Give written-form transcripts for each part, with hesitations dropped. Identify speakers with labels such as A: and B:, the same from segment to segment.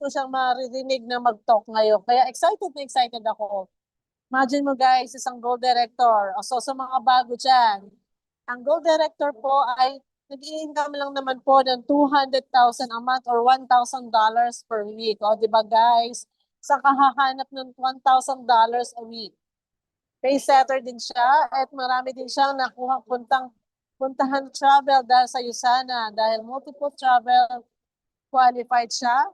A: ko siyang maririnig na mag-talk ngayon. Kaya excited na excited ako. Imagine mo guys, isang gold director. O so sa mga bago dyan, ang gold director po ay nag-i-income lang naman po ng 200,000 a month or $1,000 per week. O di ba guys? Sa kahahanap ng $1,000 a week. Pay setter din siya at marami din siyang nakuha puntahan travel dahil sa USANA dahil multiple travel qualified siya.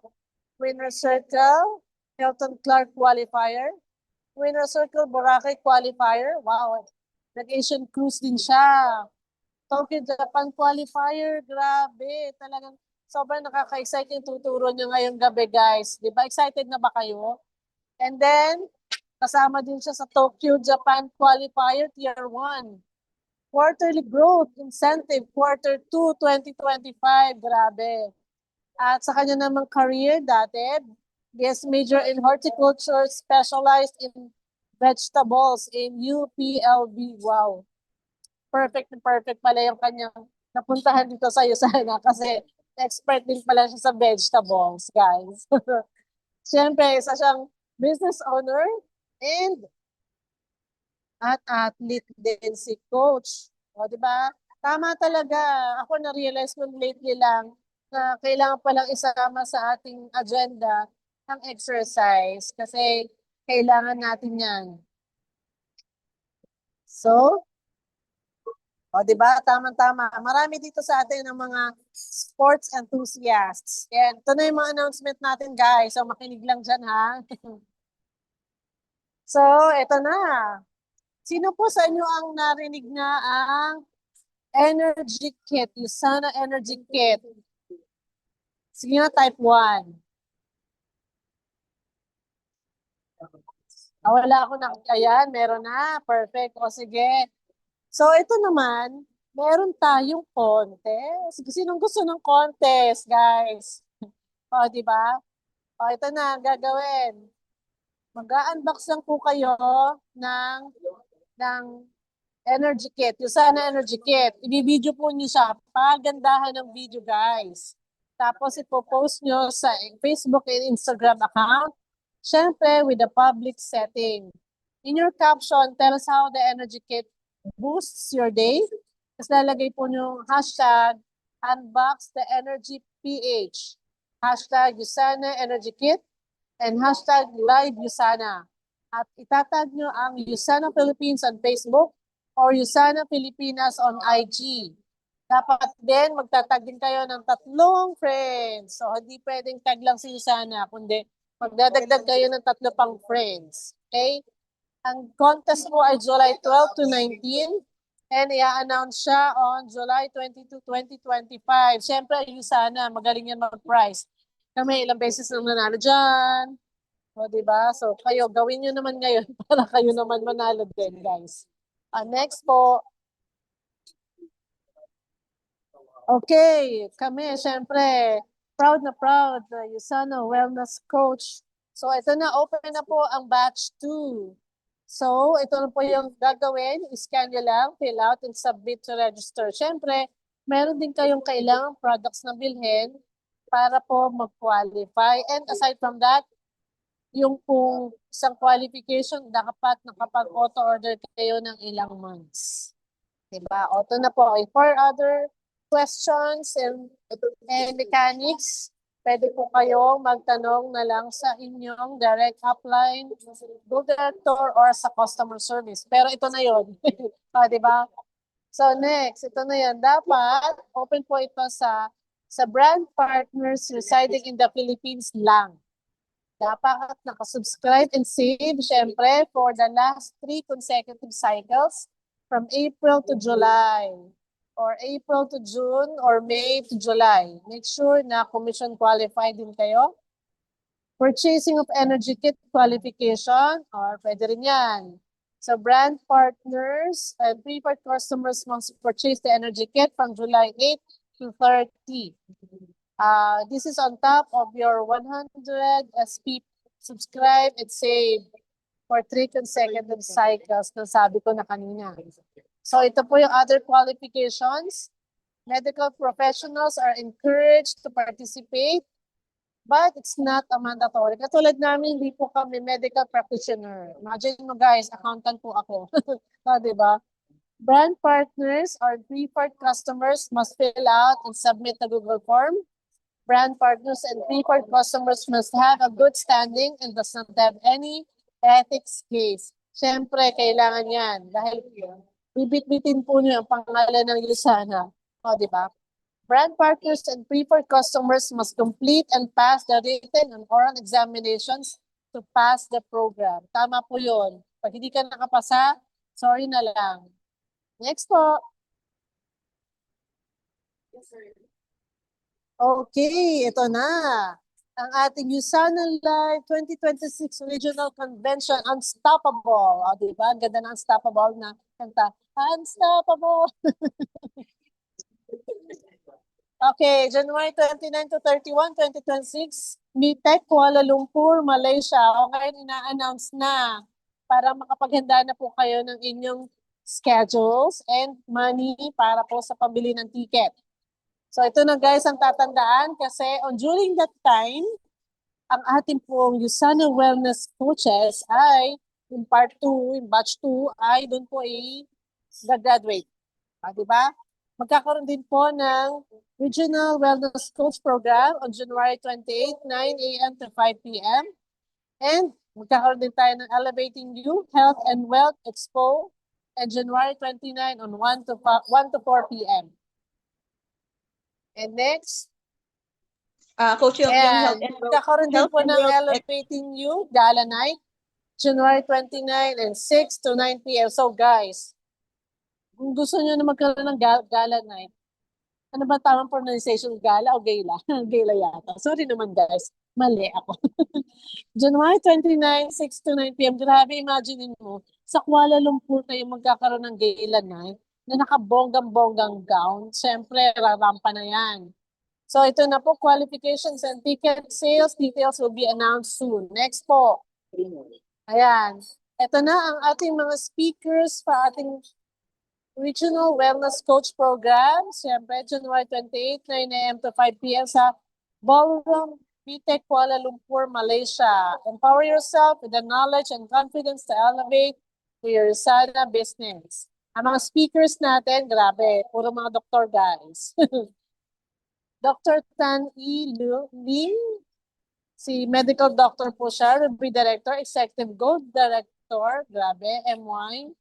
A: Winner Circle, Hilton Clark qualifier, Winner Circle Boracay qualifier. Wow, nag-Asian cruise din siya. Tokyo Japan qualifier, grabe. Talagang sobrang nakaka-excite yung tuturo niya ngayong gabi guys. Di ba excited na ba kayo? And then, kasama din siya sa Tokyo, Japan Qualifier Tier 1. Quarterly Growth Incentive, Quarter 2, 2025. Grabe. At sa kanya namang career dati, guest major in horticulture, specialized in vegetables in UPLB. Wow. Perfect na perfect pala yung kanyang napuntahan dito sa USANA kasi expert din pala siya sa vegetables, guys. Siyempre, isa siyang business owner and at athlete din si coach. O, di ba? Tama talaga. Ako na-realize ko lately lang na kailangan palang isama sa ating agenda ang exercise kasi kailangan natin yan. So, o, di ba? Tama-tama. Marami dito sa atin ng mga sports enthusiasts. And ito na yung mga announcement natin, guys. So, makinig lang dyan, ha? So, ito na. Sino po sa inyo ang narinig na ang energy kit? USANA energy kit. Sige na, type 1. Wala ako na. Ayan, meron na. Perfect. O sige. So, ito naman, meron tayong contest. Sinong gusto ng contest, guys? O, di ba? O, ito na, gagawin. Mag-unbox lang po kayo ng energy kit. Yung sana energy kit. Ibibideo po niyo siya. Pagandahan ng video, guys. Tapos ipopost nyo sa Facebook and Instagram account. Siyempre, with the public setting. In your caption, tell us how the energy kit boosts your day. Tapos lalagay po nyo hashtag unbox the energy PH. Hashtag USANA energy kit and hashtag live USANA. At itatag nyo ang USANA Philippines on Facebook or USANA Pilipinas on IG. Dapat din magtatag din kayo ng 3 friends. So hindi pwedeng tag lang si USANA, kundi magdadagdag kayo ng 3 pang friends. Okay? Ang contest mo ay July 12 to 19 and i-announce siya on July 22, 2025. Siyempre, USANA, magaling yan mag-prize. Kami ilang beses nang nanalo dyan. O, diba? So, kayo, gawin nyo naman ngayon para kayo naman manalo din, guys. Next po. Okay, kami, syempre, proud na USANA Wellness Coach. So, ito na, open na po ang batch 2. So, ito na po yung gagawin. I-scan nyo lang, fill out, and submit to register. Syempre, meron din kayong kailangang products na bilhin para po mag-qualify. And aside from that, yung kung isang qualification, dapat nakapag-auto-order kayo ng ilang months. Diba? Auto na po. For other questions and mechanics, pwede po kayo magtanong na lang sa inyong direct upline, Google Director, or sa customer service. Pero ito na yun. Diba? So next, ito na yan. Dapat open po ito sa brand partners residing in the Philippines lang. Dapat nakasubscribe and save, syempre, for the last 3 consecutive cycles from April to July, or April to June, or May to July. Make sure na commission qualified din kayo. Purchasing of energy kit qualification, or pwede rin yan. So brand partners and preferred customers must purchase the energy kit from July 8 to 30. This is on top of your 100 SP subscribe and save for 3 consecutive cycles na sabi ko na kanina. So ito po yung other qualifications. Medical professionals are encouraged to participate but it's not a mandatory. Katulad namin, hindi po kami medical practitioner. Imagine mo guys, accountant po ako. Di ba? Brand partners or preferred customers must fill out and submit a Google form. Brand partners and preferred customers must have a good standing and does not have any ethics case. Siyempre, kailangan yan. Dahil bibit-bitin po niyo ang pangalan ng Lusana. O, di ba? Brand partners and preferred customers must complete and pass the written and oral examinations to pass the program. Tama po yun. Pag hindi ka nakapasa, sorry na lang. Next po. Okay, ito na. Ang ating USANA Live 2026 Regional Convention, Unstoppable. O, diba? Ang ganda ng Unstoppable na kanta. Unstoppable! Okay, January 29 to 31, 2026, MITEC, Kuala Lumpur, Malaysia. O ngayon ina-announce na para makapaghanda na po kayo ng inyong schedules and money para po sa pambili ng ticket. So ito na guys ang tatandaan kasi during that time, ang ating pong USANA Wellness Coaches ay in part 2, in batch 2, ay doon po i-graduate. Diba? Magkakaroon din po ng Regional Wellness Coach Program on January 28, 9 a.m. to 5 p.m. And magkakaroon din tayo ng Elevating You Health and Wealth Expo on January 29 on 1 to 4 p.m. And next,
B: Coach Hilton,
A: and magkakaroon din po ng Elevating You Gala Night, January 29 and 6 to 9 p.m. So guys, kung gusto nyo na magkaroon ng gala night, ano ba tamang pronunciation? Gala o gala? Gala yata. Sorry naman guys, mali ako. January 29, 6 to 9 p.m. Grabe, imagine mo, sa Kuala Lumpur kayo magkakaroon ng gala night na nakabonggang-bonggang gown. Siyempre, rarampa na yan. So ito na po, qualifications and ticket sales details will be announced soon. Next po. Ayan. Ito na ang ating mga speakers pa ating Regional Wellness Coach Program. Siyempre, January 28, 9 a.m. to 5 p.m. sa Ballroom MITEC, Kuala Lumpur, Malaysia. Empower yourself with the knowledge and confidence to elevate to your USANA business. Ang mga speakers natin, grabe, puro mga doktor guys. Dr. Tan E. Lim, si medical doctor po siya, Ruby Director, Executive Gold Director, grabe, MY,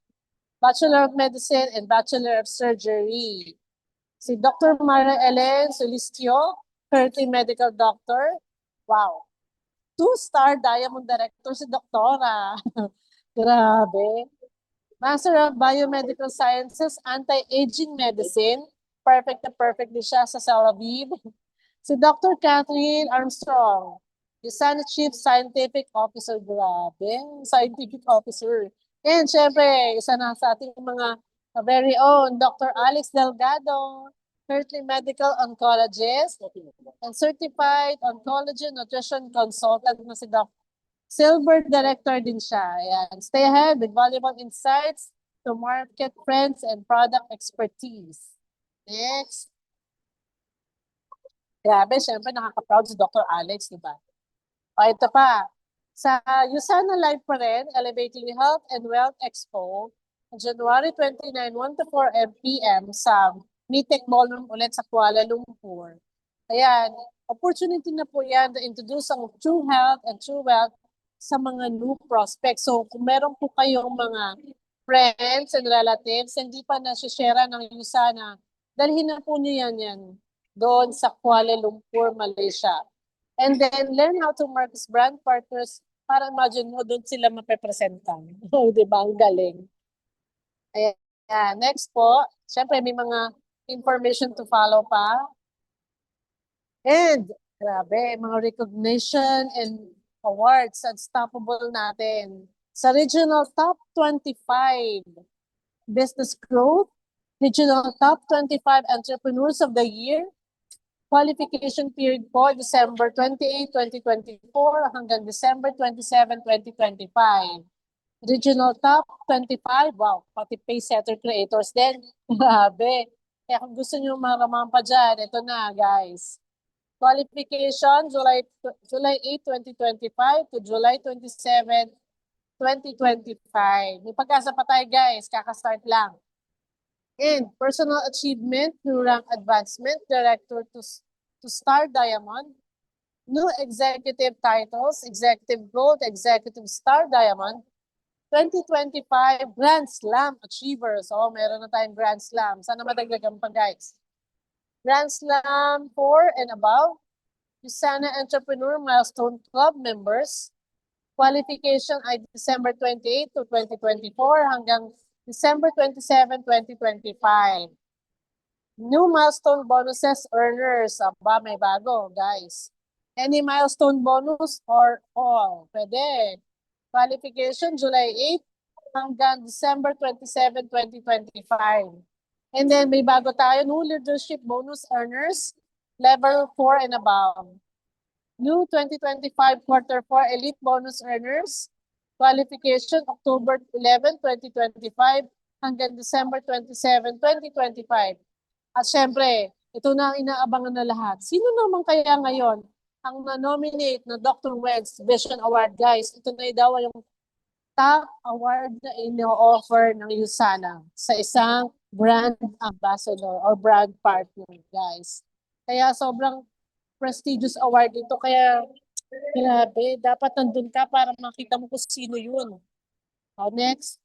A: Bachelor of Medicine and Bachelor of Surgery. Si Dr. Mara Ellen Solistio, currently medical doctor. Wow. 2-star Diamond Director si Doktora. Grabe. Master of Biomedical Sciences, Anti-Aging Medicine. Perfect na perfect din siya sa Tel Aviv. Si Dr. Catherine Armstrong, USANA Chief Scientific Officer. Grabe, Scientific Officer. And syempre, isa na sa ating mga very own, Dr. Alex Delgado, currently medical oncologist and certified oncology nutrition consultant na si Doc. Silver Director din siya. Ayan. Stay ahead with valuable insights to market trends and product expertise. Next. Grabe, syempre nakaka-proud si Dr. Alex, di ba? O, ito pa. Sa USANA Live pa rin, Elevating Health and Wealth Expo, on January 29, 1 to 4 p.m. sa MITEC Ballroom ulit sa Kuala Lumpur. Ayan, opportunity na po yan to introduce ang True Health and True Wealth sa mga new prospects. So, kung meron po kayong mga friends and relatives, hindi pa na-share ng USANA, dalhin na po niyo yan doon sa Kuala Lumpur, Malaysia. And then, learn how to market brand partners para imagine mo, doon sila mapepresentan. O, diba? Ang galing. Ayan. Next po, syempre may mga information to follow pa. And, grabe, mga recognition and awards, unstoppable natin. Sa Regional Top 25 Business Growth, Regional Top 25 Entrepreneurs of the Year, qualification period po, December 28, 2024 hanggang December 27, 2025. Regional Top 25, wow, pati Paysetter Creators din. Grabe. Kaya kung gusto nyo maramang pa dyan, ito na guys. Qualification, July 8, 2025 to July 27, 2025. May pag-asa pa tayo guys, kakastart lang. And personal achievement through rank advancement, director to Star Diamond. New executive titles, Executive Gold, Executive Star Diamond. 2025 Grand Slam Achievers. Oh, meron na tayong Grand Slam. Sana madagdagan pa guys. Grand Slam 4 and above. Usana Entrepreneur Milestone Club members. Qualification ay December 28 to 2024 hanggang December 27, 2025. New milestone bonuses earners. Aba, may bago, guys. Any milestone bonus or all? Pwede. Qualification July 8 hanggang December 27, 2025. And then may bago tayo, new leadership bonus earners, level 4 and above. New 2025 quarter 4 elite bonus earners, qualification October 11, 2025 hanggang December 27, 2025. At syempre, ito na ang inaabangan na lahat. Sino naman kaya ngayon ang na-nominate na Dr. Weds Vision Award, guys? Ito na daw yung top award na ino-offer ng USANA sa isang brand ambassador or brand partner, guys. Kaya sobrang prestigious award ito. Kaya, grabe, dapat nandun ka para makita mo kung sino yun. Next.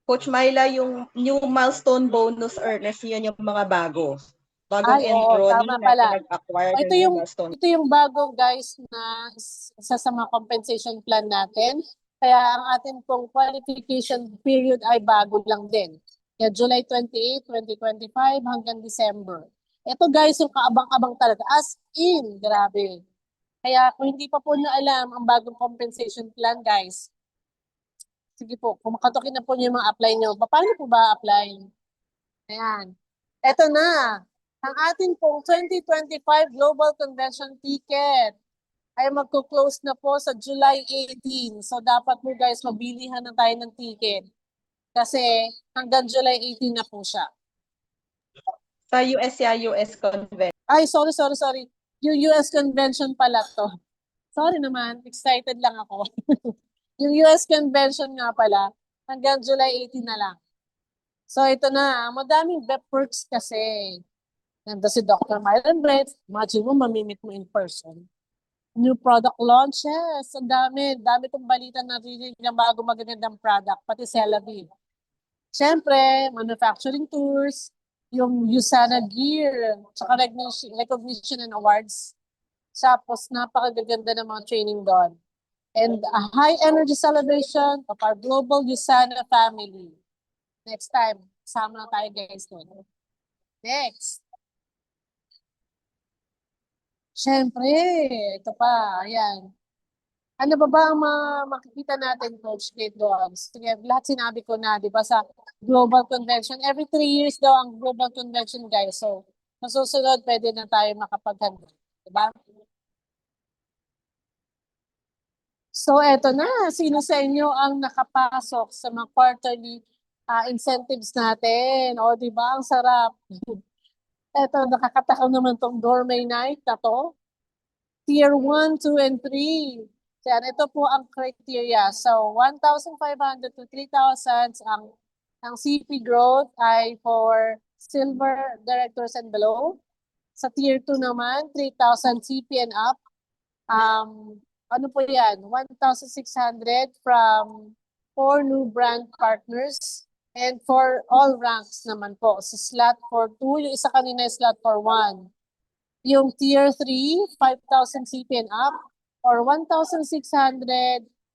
B: Coach Myla, yung new milestone bonus earners, yun yung mga bago. Bagong
A: Ay, oo,
B: enrollee
A: tama
B: na
A: pala.
B: pinag-acquire
A: Ito
B: ng new
A: yung
B: milestone.
A: ito yung bago guys na isa sa mga compensation plan natin. Kaya ang atin pong qualification period ay bago lang din. Kaya July 28, 2025 hanggang December. Ito guys yung kaabang-abang talaga. As in, grabe. Kaya kung hindi pa po na alam ang bagong compensation plan guys, sige po, kung makatokin na po niyo yung mga apply nyo, paano po ba apply? Ayan. Ito na. Ang ating pong 2025 Global Convention ticket ay magko-close na po sa July 18. So dapat po guys, mabilihan na tayo ng ticket. Kasi hanggang July 18 na po siya.
B: Sa US Convention.
A: Ay, sorry. Yung US Convention pala to. Sorry naman, excited lang ako. Yung US Convention nga pala, hanggang July 18 na lang. So ito na, madaming BEP perks kasi. Nandun si Dr. Myron Brett, imagine mo, mamimit mo in person. New product launches, ang dami itong balita na rinig na bago magandang product, pati Celavi. Siyempre, manufacturing tours, yung USANA gear, tsaka recognition and awards. Tapos, napakagaganda ng mga training doon. And a high energy celebration of our global USANA family. Next time, sama na tayo guys doon. Next. Siyempre, ito pa, ayan. Ano ba ang makikita natin, Coach Kate doon? Sige, lahat sinabi ko na, di ba, sa Global Convention. Every 3 years daw ang Global Convention, guys. So, sa susunod, pwede na tayo makapaghanda. Di ba? So, eto na. Sino sa inyo ang nakapasok sa mga quarterly incentives natin? O, di ba? Ang sarap. Eto, nakakatakam naman tong Gourmet Night na to. Tier 1, 2, and 3. Yan, ito po ang criteria. So, 1,500 to 3,000 ang CP growth ay for silver directors and below. Sa tier 2 naman, 3,000 CP and up. Ano po yan? 1,600 from 4 new brand partners. And for all ranks naman po. Sa slot for 2, yung isa kanina slot for 1. Yung tier 3, 5,000 CP and up, or 1,600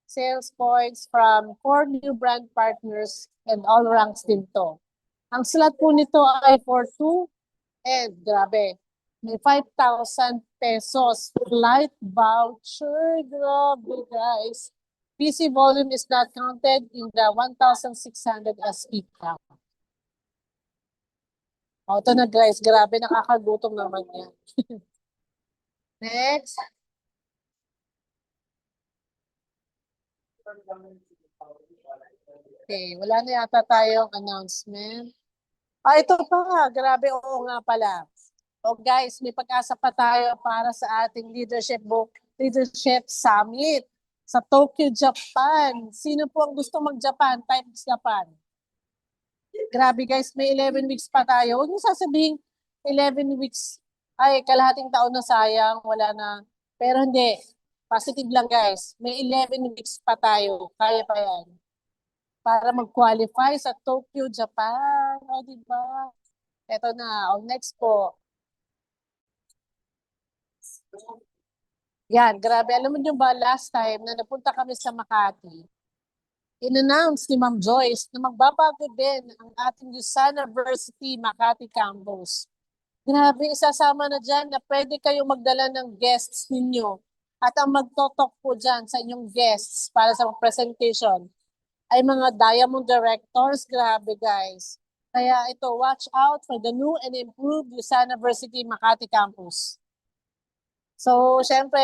A: sales points from 4 new brand partners and all ranks din to. Ang slot po nito ay for 2 and grabe, may 5,000 pesos flight voucher. Grabe guys. PC volume is not counted in the 1,600 SP count. O, ito na guys, grabe, nakakagutom naman yan. Next. Okay, wala na yata tayong announcement. Ito pa, grabe, oo nga pala. O guys, may pag-asa pa tayo para sa ating Leadership Summit sa Tokyo, Japan. Sino po ang gusto mag-Japan? Type Japan. Grabe guys, may 11 weeks pa tayo. Huwag niyo sasabihin 11 weeks. Ay, kalahating taon na sayang, wala na. Pero hindi. Positive lang guys. May 11 weeks pa tayo. Kaya pa yan. Para mag-qualify sa Tokyo, Japan. O, diba? Ito na. O, next po. Yan, grabe. Alam mo nyo ba, last time na napunta kami sa Makati, in-announce ni Ma'am Joyce na magbabago din ang ating USANA University Makati Campus. Grabe, isasama na dyan na pwede kayong magdala ng guests ninyo. At ang magtotalk po dyan sa inyong guests para sa presentation ay mga Diamond Directors. Grabe guys. Kaya ito, watch out for the new and improved USANA University Makati Campus. So, syempre,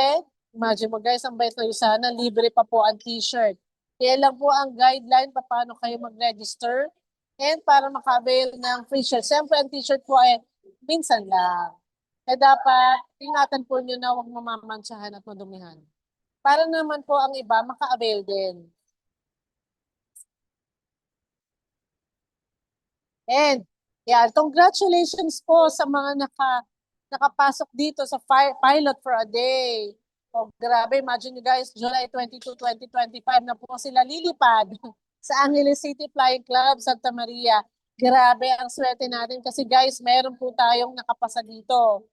A: imagine mo guys, ang bait na USANA, libre pa po ang t-shirt. Kaya lang po ang guideline pa paano kayo mag-register and para maka-avail ng free shirt. Syempre, ang t-shirt po ay minsan lang. Kaya dapat, ingatan po nyo na huwag mamamansyahan at madumihan. Para naman po ang iba, maka-avail din. And, yeah, congratulations po sa mga nakapasok dito sa Pilot for a Day. Oh, grabe, imagine nyo guys, July 22, 2025 na po sila lilipad sa Angeles City Flying Club, Santa Maria. Grabe ang swerte natin kasi guys, meron po tayong nakapasa dito.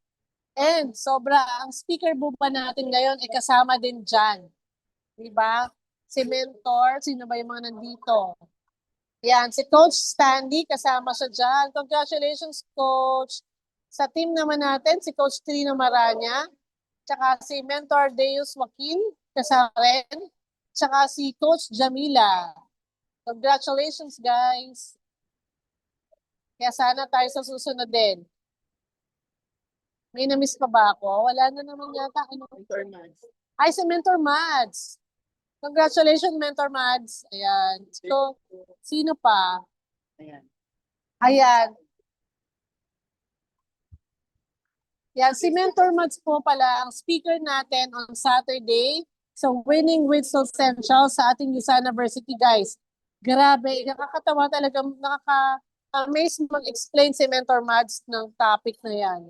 A: And sobra, ang speaker po ba natin ngayon ay kasama din dyan. Diba? Si Mentor, sino ba yung mga nandito? Yan, si Coach Stanley, kasama siya dyan. Congratulations, Coach. Sa team naman natin, si Coach Trina Maranya, tsaka si Mentor Deus Joaquin, kasama rin, tsaka si Coach Jamila. Congratulations, guys. Kaya sana tayo sa susunod din. May na-miss pa ba ako? Wala na naman yata. Ano? Mentor Mads. Ay, si Mentor Mads. Congratulations, Mentor Mads. Ayan. So, sino pa? Ayan. Ayan. Yan, si Mentor Mads po pala ang speaker natin on Saturday sa Winning with Essential sa ating USANA University, guys. Grabe, nakakatawa talaga, nakaka-amaze mag-explain si Mentor Mads ng topic na yan.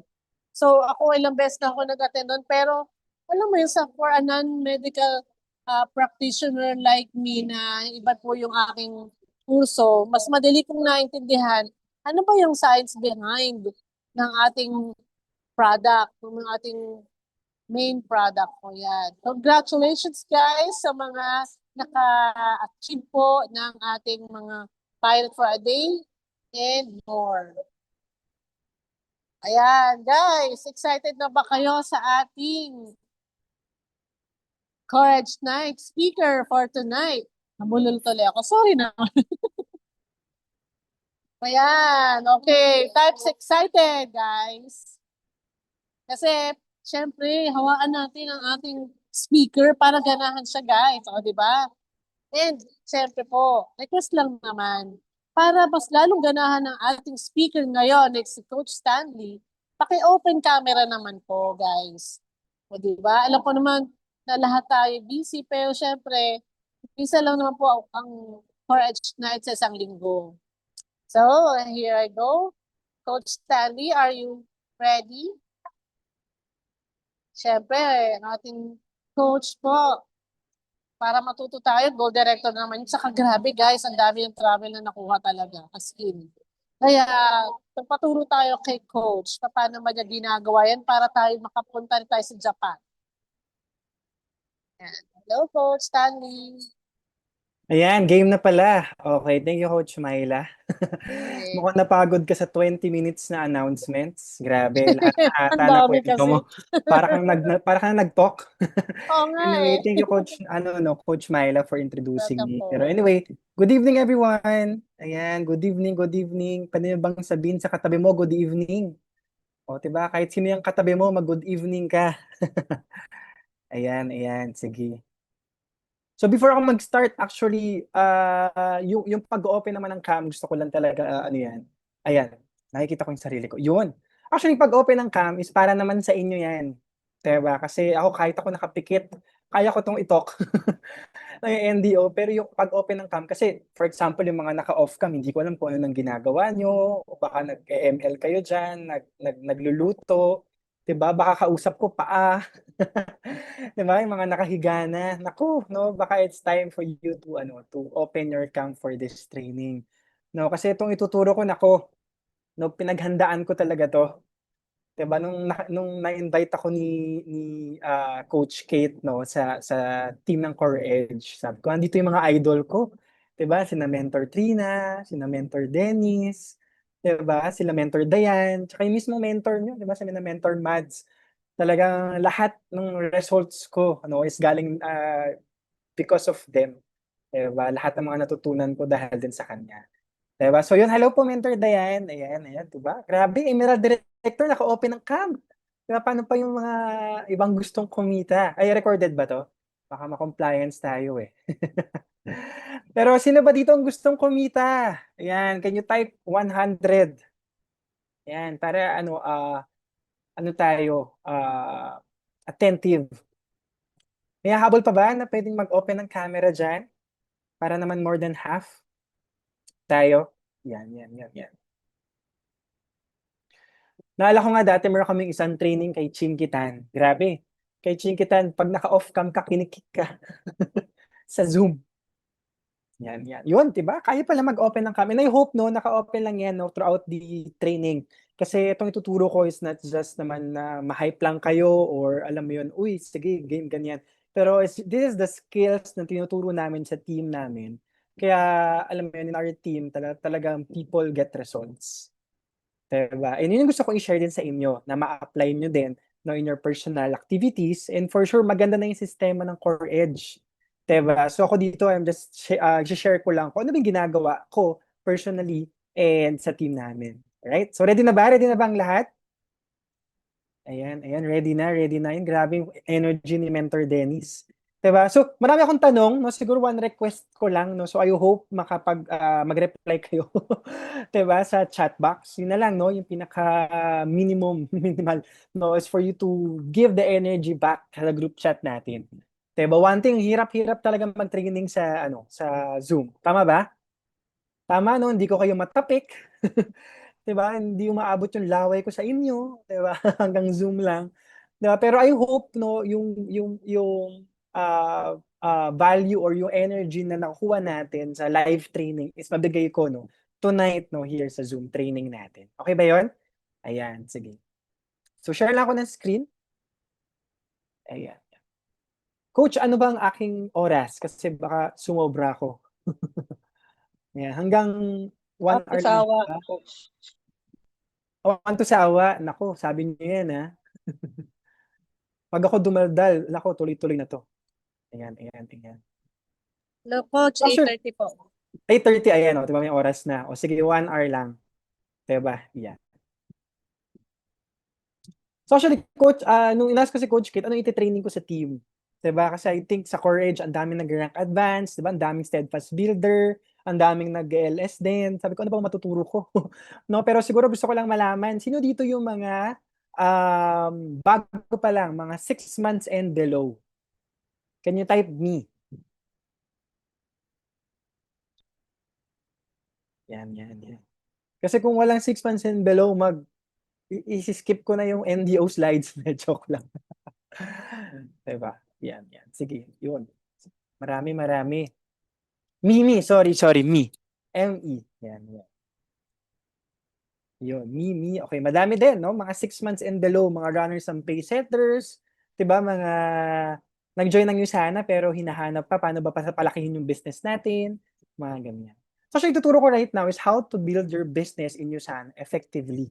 A: So ako ilang beses na ako nag-attend doon, pero alam mo yun, for a non-medical practitioner like me na iba po yung aking kurso, mas madali kong naintindihan ano ba yung science behind ng ating product, ng ating main product ko yan. Congratulations guys sa mga naka-achieve po ng ating mga Pilot for a Day and more. Ayan, guys, excited na ba kayo sa ating Courage Night speaker for tonight? Nabulol tuloy ako. Sorry naman. Ayan, okay. Types excited, guys. Kasi, syempre, hawaan natin ang ating speaker para ganahan siya, guys. O, di ba? And, syempre po, request lang naman, para mas lalong ganahan ng ating speaker ngayon, next si Coach Stanley, paki-open camera naman po, guys. O, di ba? Alam ko naman na lahat tayo busy, pero syempre, isa lang naman po ang Courage Night sa isang linggo. So, here I go. Coach Stanley, are you ready? Syempre, ang ating coach po, para matuto tayo, goal director naman. Saka grabe guys, ang dami yung travel na nakuha talaga. As in. Kaya, pagpaturo tayo kay coach, paano ba niya ginagawa yan para tayo makapunta tayo sa Japan. Yan. Hello, Coach Stanley.
C: Ayan, game na pala. Okay, thank you, Coach Myla.
A: Okay.
C: Mukhang napagod ka sa 20 minutes na announcements. Grabe, lahat na ata
A: Ang
C: na
A: dami
C: kwento
A: kasi.
C: mo. Para kang nag-talk.
A: Oo nga
C: Anyway,
A: eh.
C: thank you, Coach Myla, for introducing
A: Welcome
C: me.
A: po.
C: Pero anyway, good evening, everyone. Ayan, good evening, good evening. Pwede mo bang sabihin sa katabi mo, good evening? O, diba? Kahit sino yung katabi mo, mag-good evening ka. Ayan, sige. So before ako mag-start, actually, yung pag-open naman ng cam, gusto ko lang talaga, ano yan. Ayan, nakikita ko yung sarili ko. Yun. Actually, pag open ng cam is para naman sa inyo yan. Diba? Kasi ako, kahit ako nakapikit, kaya ko tong itok ng NDO. Pero yung pag open ng cam, kasi for example, yung mga naka-off cam, hindi ko alam kung ano nang ginagawa nyo, o baka nag-ML kayo dyan, nagluluto, diba? Baka kausap ko paa. Diba? Yung mga nakahiga na. Naku, no? Baka it's time for you to, to open your cam for this training. No? Kasi itong ituturo ko, nako, no, pinaghandaan ko talaga to. 'Di ba nung na-invite ako ni Coach Kate, no, sa team ng Core Edge. Sabi ko, andito yung mga idol ko. 'Di ba? Sina Mentor Trina, sina Mentor Dennis, 'di ba? Sila Mentor Dayan, tsaka yung mismong mentor niyo, 'di ba? Sila Mentor Mads. Talagang lahat ng results ko is galing because of them. 'Di ba? Lahat ng mga natutunan ko dahil din sa kanya. Diba? So yun, hello po, Mentor Dayan. Ayan, diba? Grabe, Emerald Director, naka-open ng cam. Diba? Paano pa yung mga ibang gustong kumita? Ay, recorded ba to? Baka ma-compliance tayo eh. Pero sino ba dito ang gustong kumita? Ayan, can you type 100? Ayan, para ano tayo, attentive. May habol pa ba na pwedeng mag-open ng camera dyan? Para naman more than half tayo. Yan. Naalala ko nga dati, meron kaming isang training kay Chinkitan. Grabe. Kay Chinkitan, pag naka-off cam ka, kinikik ka sa Zoom. Yan. Yun, diba? Kaya pala mag-open ng cam. And I hope, no, naka-open lang yan, no, throughout the training. Kasi itong ituturo ko is not just naman na ma-hype lang kayo or alam mo yun, uy, sige, game, ganyan. Pero this is the skills na tinuturo namin sa team namin. Kaya, alam mo yun, in our team, talagang people get results. Diba? And yun yung gusto ko i-share din sa inyo na ma-apply nyo din, no, in your personal activities. And for sure, maganda na yung sistema ng Core Edge. Diba? So ako dito, I'm just share ko lang kung ano yung ginagawa ko personally and sa team namin. Alright? So ready na ba? Ready na ba ang lahat? Ayan, ready na. Yun, grabe yung energy ni Mentor Dennis. Diba? So, marami akong tanong, no? Siguro one request ko lang, no? So, I hope mag-reply kayo, diba? Sa chat box. Yun na lang, no? Yung minimal, no? Is for you to give the energy back sa group chat natin. Diba? One thing, hirap-hirap talaga mag-training sa Zoom. Tama ba? Tama, no? Hindi ko kayo matapik. 'Di ba? Hindi umaabot yung laway ko sa inyo, 'di ba? Hanggang Zoom lang. 'Di ba? Pero I hope, no, yung value or yung energy na nakuha natin sa live training is mabigay ko, no, tonight, no, here sa Zoom training natin. Okay ba 'yon? Ayan, sige. So share lang ako ng screen. Ayan. Coach, ano ba ang aking oras? Kasi baka sumobra ako. Ayan, hanggang 1 hour lang
B: Sawa,
C: ba?
B: coach.
C: One to sa awa. Nako, sabi niyo yan, ha? Pag ako dumaldal, nako, tuloy-tuloy na to. Ayan.
A: Hello, Coach.
C: Oh, sure.
A: 8:30 po.
C: 8:30, ayan, o. Diba may oras na. O sige, 1 hour lang. Diba? Yan. So actually, Coach, nung inas ko si Coach Kit, ano iti-training ko sa team? Diba? Kasi I think sa Core Edge, ang daming nag-rank advance, diba? Ang daming steadfast builder, ang daming nag-LS din. Sabi ko, ano bang matuturo ko? No, pero siguro gusto ko lang malaman, sino dito yung mga bago pa lang, mga 6 months and below? Can you type me? Yan. Kasi kung walang 6 months and below, i-skip ko na yung NDO slides. Joke lang. Diba? Yan. Sige, yun. Marami. Mimi, sorry, me. M-E. Yan. Yun, me. Okay, madami din, no? Mga 6 months and below, mga runners and pace setters, 'di ba? Mga nag-join ng USANA pero hinahanap pa paano ba palakihin yung business natin, mga ganyan. So, actually, tuturo ko right now is how to build your business in USANA effectively.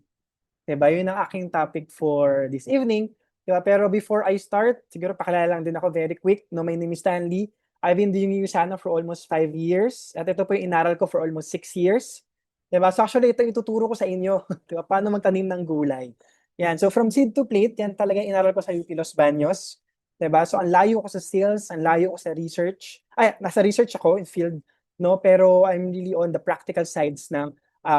C: 'Di ba? Yun ang aking topic for this evening. 'Di ba? Pero before I start, siguro pakilala lang din ako very quick. No, my name is Stanley. I've been doing USANA for almost 5 years. At ito po yung inaral ko for almost 6 years. Diba? So actually, ito ituturo ko sa inyo. Diba? Paano magtanim ng gulay. Yan. So from seed to plate, yan talaga inaral ko sa UP Los Baños. Diba? So ang layo ko sa sales, ang layo ko sa research. Ay, nasa research ako in field, no? Pero I'm really on the practical sides ng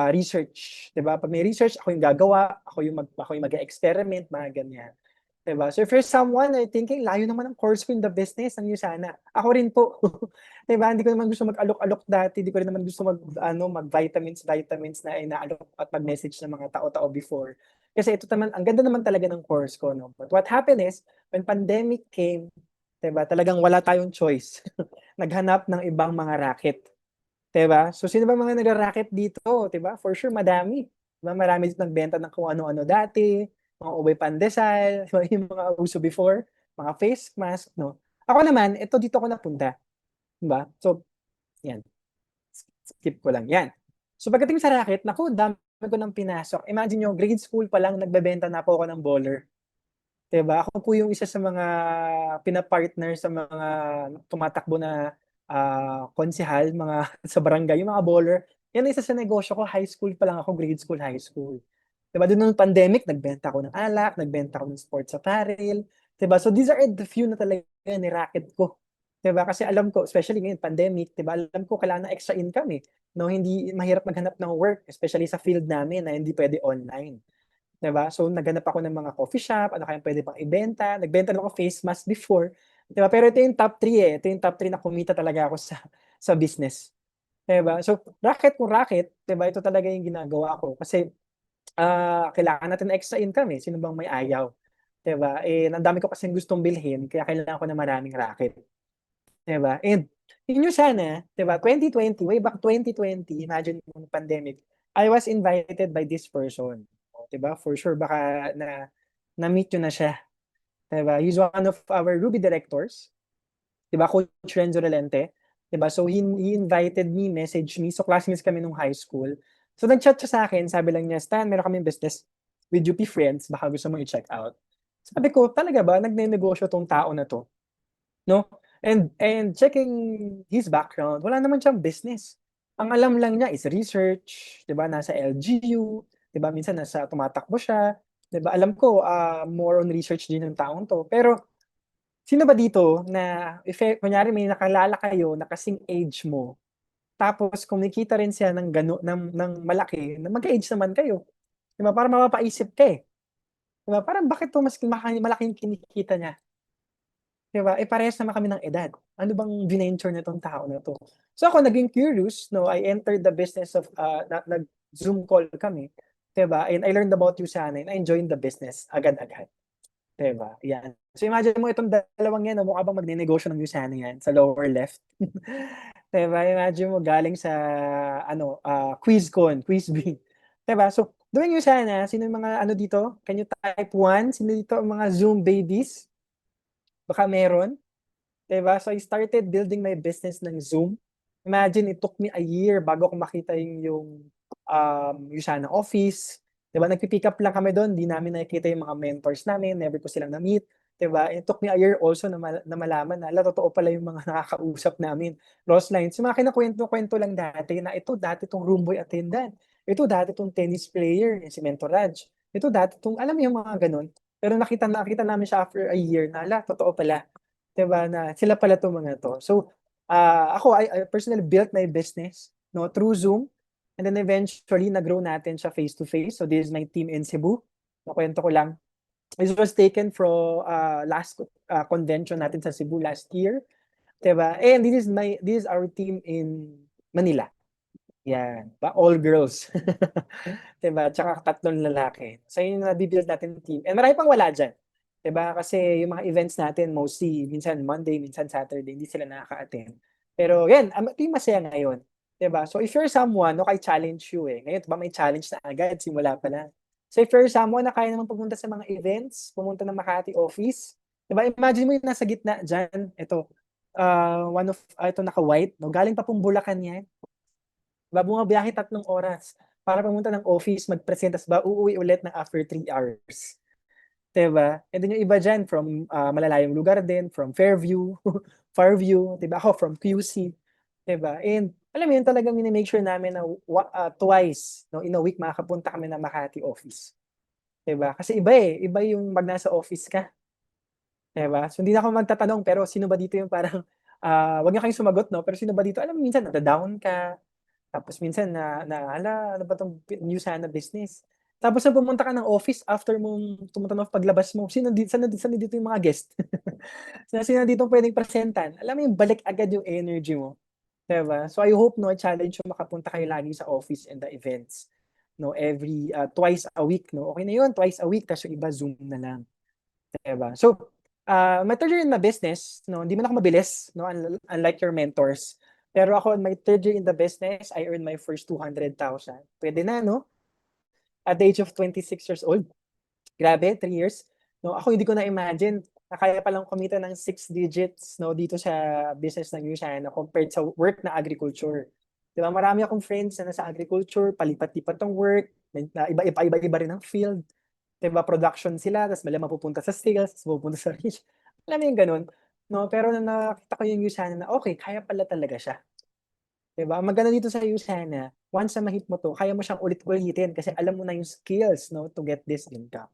C: research, 'di ba? Pag may research, ako yung gagawa, ako yung mag-experiment, mga ganyan. 'Di ba? So if you're someone na thinking, layo naman ang course ko in the business, ang sana. Ako rin po. 'Di ba? Hindi ko naman gusto mag-alok-alok dati, hindi ko rin naman gusto mag-vitamins na inaalok at mag-message ng mga tao-tao before. Kasi ito naman, ang ganda naman talaga ng course ko, no? But what happened is, when pandemic came, 'di ba? Talagang wala tayong choice. Naghanap ng ibang mga racket. 'Di ba? So sino ba mga nagra-racket dito, 'di ba? For sure madami. 'Di ba? Marami dito nagbenta ng kung ano-ano dati, mga ubay pandesal, 'di ba? Yung mga uso before, mga face mask, no? Ako naman, ito dito ako napunta, 'di ba? So, 'yan. Skip ko lang 'yan. So pagdating sa racket, naku, dami ko nang pinasok. Imagine niyo, grade school pa lang nagbebenta na po ako ng bowler. 'Di ba? Ako po yung isa sa mga pina-partner sa mga tumatakbo na konsehal, mga sa barangay, yung mga bowler. Yan ang isa sa negosyo ko, high school pa lang ako, grade school, high school. 'Di ba? Doon nung pandemic, nagbenta ako ng alak, nagbenta ako ng sports apparel. 'Di ba? So these are the few na talaga ni-racket ko. 'Di ba? Kasi alam ko, especially ngayon, pandemic, 'di ba? Alam ko kailangan ng extra income eh. No, hindi mahirap maghanap ng work, especially sa field namin na hindi pwede online. 'Di ba? So naghanap ako ng mga coffee shop, ano kayang pwede pang ibenta. Nagbenta lang ako face mask before, 'di ba? Pero ito yung top 3 eh. Ito yung top 3 na kumita talaga ako sa business. 'Di ba? So racket kung racket, 'di ba? Ito talaga yung ginagawa ko kasi kailangan natin ng extra income eh. Sino bang may ayaw? 'Di ba? Eh, ang dami ko kasing gustong bilhin, kaya kailangan ko ng maraming racket. 'Di ba? And yun yung sana, 'di ba? 2020, way back 2020, imagine yung pandemic, I was invited by this person. 'Di ba? For sure baka na-meet nyo na siya. 'Di ba? He's one of our Ruby directors. 'Di ba? Coach Renzo Relente. 'Di ba? So he invited me, messaged me. So classmates kami nung high school. So nag-chat siya sa akin, sabi lang niya, Stan, meron kaming business with UP Friends, baka gusto mo i-check out. Sabi ko, talaga ba? Nagne-negosyo tong tao na to? No? And checking his background, wala naman siyang business. Ang alam lang niya is research, 'di ba? Nasa LGU, 'di ba? Minsan tumatakbo siya, 'di ba? Alam ko more on research din ng taong 'to. Pero sino ba dito na kunyari may nakalala kayo na kasing age mo, tapos kumikita rin siya ng malaki, na mag-age naman kayo. 'Di ba? Para mapapaisip ka eh. 'Di ba? Parang bakit to mas malaki yung kinikita niya? 'Di ba? Eh, parehas naman kami ng edad. Ano bang venture nitong tao na 'to? So ako naging curious, no, I entered the business of nag-Zoom call kami, 'di ba? And I learned about Usana and I joined the business agad-agad, 'di ba? Yan. So imagine mo itong dalawang yan, no, mukha bang magnenegosyo ng Usana yan sa lower left. 'Di ba? Imagine mo galing sa QuizCon, QuizBee. 'Di ba? So doing Usana, sino yung mga ano dito? Can you type 1? Sino dito ang mga Zoom babies? Baka meron. 'Di ba? So I started building my business ng Zoom. Imagine it took me a year bago ko makita yung sana office. 'Di ba? Nagpi-pick up lang kami doon, di namin nakikita yung mga mentors namin, never ko silang na-meet. 'Di ba? It took me a year also na malaman na totoo pala yung mga nakakausap namin. Lost lines. Yung mga kinukuwento-kwento lang dati na ito dati tong room boy attendant. Ito dati tong tennis player, si Mentor Raj. Ito dati tong alam mo yung mga ganun. Pero nakita namin siya after a year na totoo pala. 'Di ba, na sila pala 'tong mga 'to. So, ako I personally built my business, no, through Zoom, and then eventually nag-grow natin siya face to face. So this is my team in Cebu. Nakuwento ko lang. This was taken from last convention natin sa Cebu last year, 'di ba? And this is our team in Manila. Yan, all girls. 'Di ba? Tsaka 3 lalaki. So yun yung nabi-build natin team. And marami pang wala diyan. 'Di ba? Kasi yung mga events natin mostly minsan Monday, minsan Saturday, hindi sila nakaka-attend. Pero yan, ito yung masaya ngayon. 'Di ba? So if you're someone, no, I challenge you eh. Ngayon, 'di ba may challenge na agad, simula pa lang. So if you're someone na kaya naman pumunta sa mga events, pumunta ng Makati office, 'di ba? Imagine mo yung nasa gitna diyan. Ito, ito naka-white, no? Galing pa pong Bulacan yan. Diba, bumabiyahe 3 oras para pumunta ng office, mag-present, tas uuwi ulit ng after 3 hours. 'Di ba? And then yung iba diyan from malalayong lugar din, from Fairview, Farview, 'di ba? Ako from QC, 'di ba? And alam mo yun, talagang mini-make sure namin na twice, no, in a week makakapunta kami ng Makati office. 'Di ba? Kasi iba yung pag nasa office ka, 'di ba? So hindi na ako magtatanong, pero sino ba dito yung parang wag niyo kayong sumagot, no? Pero sino ba dito, alam mo minsan nada-down ka, Tapos minsan hala, ano ba 'tong new sana business? Tapos nung pumunta ka ng office after mong pumunta ng paglabas mo, sino dito yung mga guest? Sino dito puwedeng presentan? Alam mo yung balik agad yung energy mo, 'di ba? So I hope 'no, challenge yung makapunta kayo lagi sa office and the events, 'no, every, twice a week 'no, okey na yun twice a week ta's yung iba Zoom na lang, 'di ba? So, my third year in the business 'no, hindi man ako mabilis 'no, unlike your mentors. Pero ako in my third year in the business, I earned my first 200,000. Puwede na 'no, at the age of 26 years old. Grabe, 3 years. No, ako hindi ko na-imagine na kaya palang kumita ng 6 digits 'no, dito sa business ng Yusiana compared sa work na agriculture. 'Di ba, marami akong friends na nasa agriculture, palipat-lipat ang work, na iba-iba rin ang field. 'Di ba, production sila ta's biglang mapupunta sa sales, ta's mapupunta sa reach. Alam mo yung gano'n, 'no? Pero nung nakita ko yung Yusiana na, okey, kaya pala talaga siya. 'Di ba? Ang maganda dito sa Usana, once na ma-hit mo 'to, kaya mo siyang ulit-ulitin kasi alam mo na yung skills 'no, to get this income.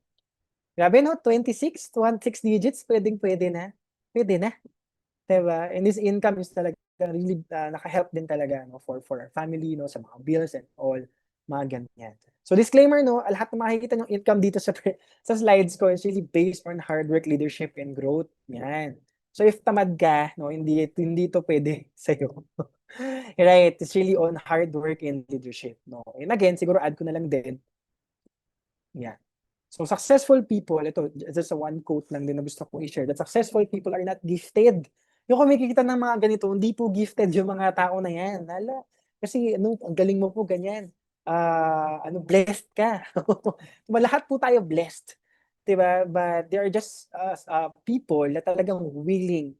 C: Grabe 'no, 26 to 6 digits puwedeng-puwede na, puwede na, 'di ba? And this income is talaga really, naka-help din talaga 'no, for our family 'no, sa mga bills and all, mga ganyan. So disclaimer 'no, lahat ng makikita niyong income dito sa slides ko is really based on hard work, leadership, and growth, 'yan. So if tamad ka 'no, hindi 'to puwede sa'yo. Right, it's really on hard work and leadership 'no. And again, siguro add ko na lang din, yan. So successful people, ito just a one quote lang din na gusto kong i-share, that successful people are not gifted. Yung kumikita ng mga ganito, hindi po gifted yung mga tao na yan. Hala, kasi ano, ang galing mo po ganyan. Blessed ka. Lahat po tayo blessed. 'Di ba? But there are just people na talagang willing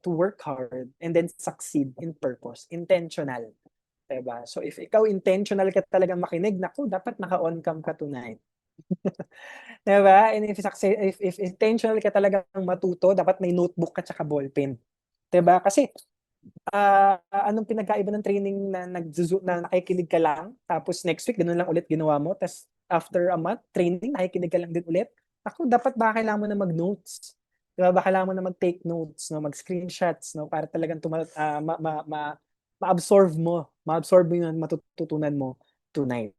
C: to work hard and then succeed in purpose, intentional. 'Di ba? So if ikaw intentional ka talagang makinig, naku, dapat naka-on cam ka tonight. 'Di ba? And if intentional ka talagang matuto, dapat may notebook ka tsaka ballpen. 'Di ba? Kasi, anong pinagkaiba ng training na na nakikinig ka lang, tapos next week gano'n lang ulit ginawa mo, ta's after a month training nakikinig ka lang din ulit. Naku, dapat baka kailangan mo na mag-notes. 'Di ba? Baka kailangan mo na mag-take notes 'no, mag-screenshots 'no, para talagang ma-absorb mo yung matututunan mo tonight.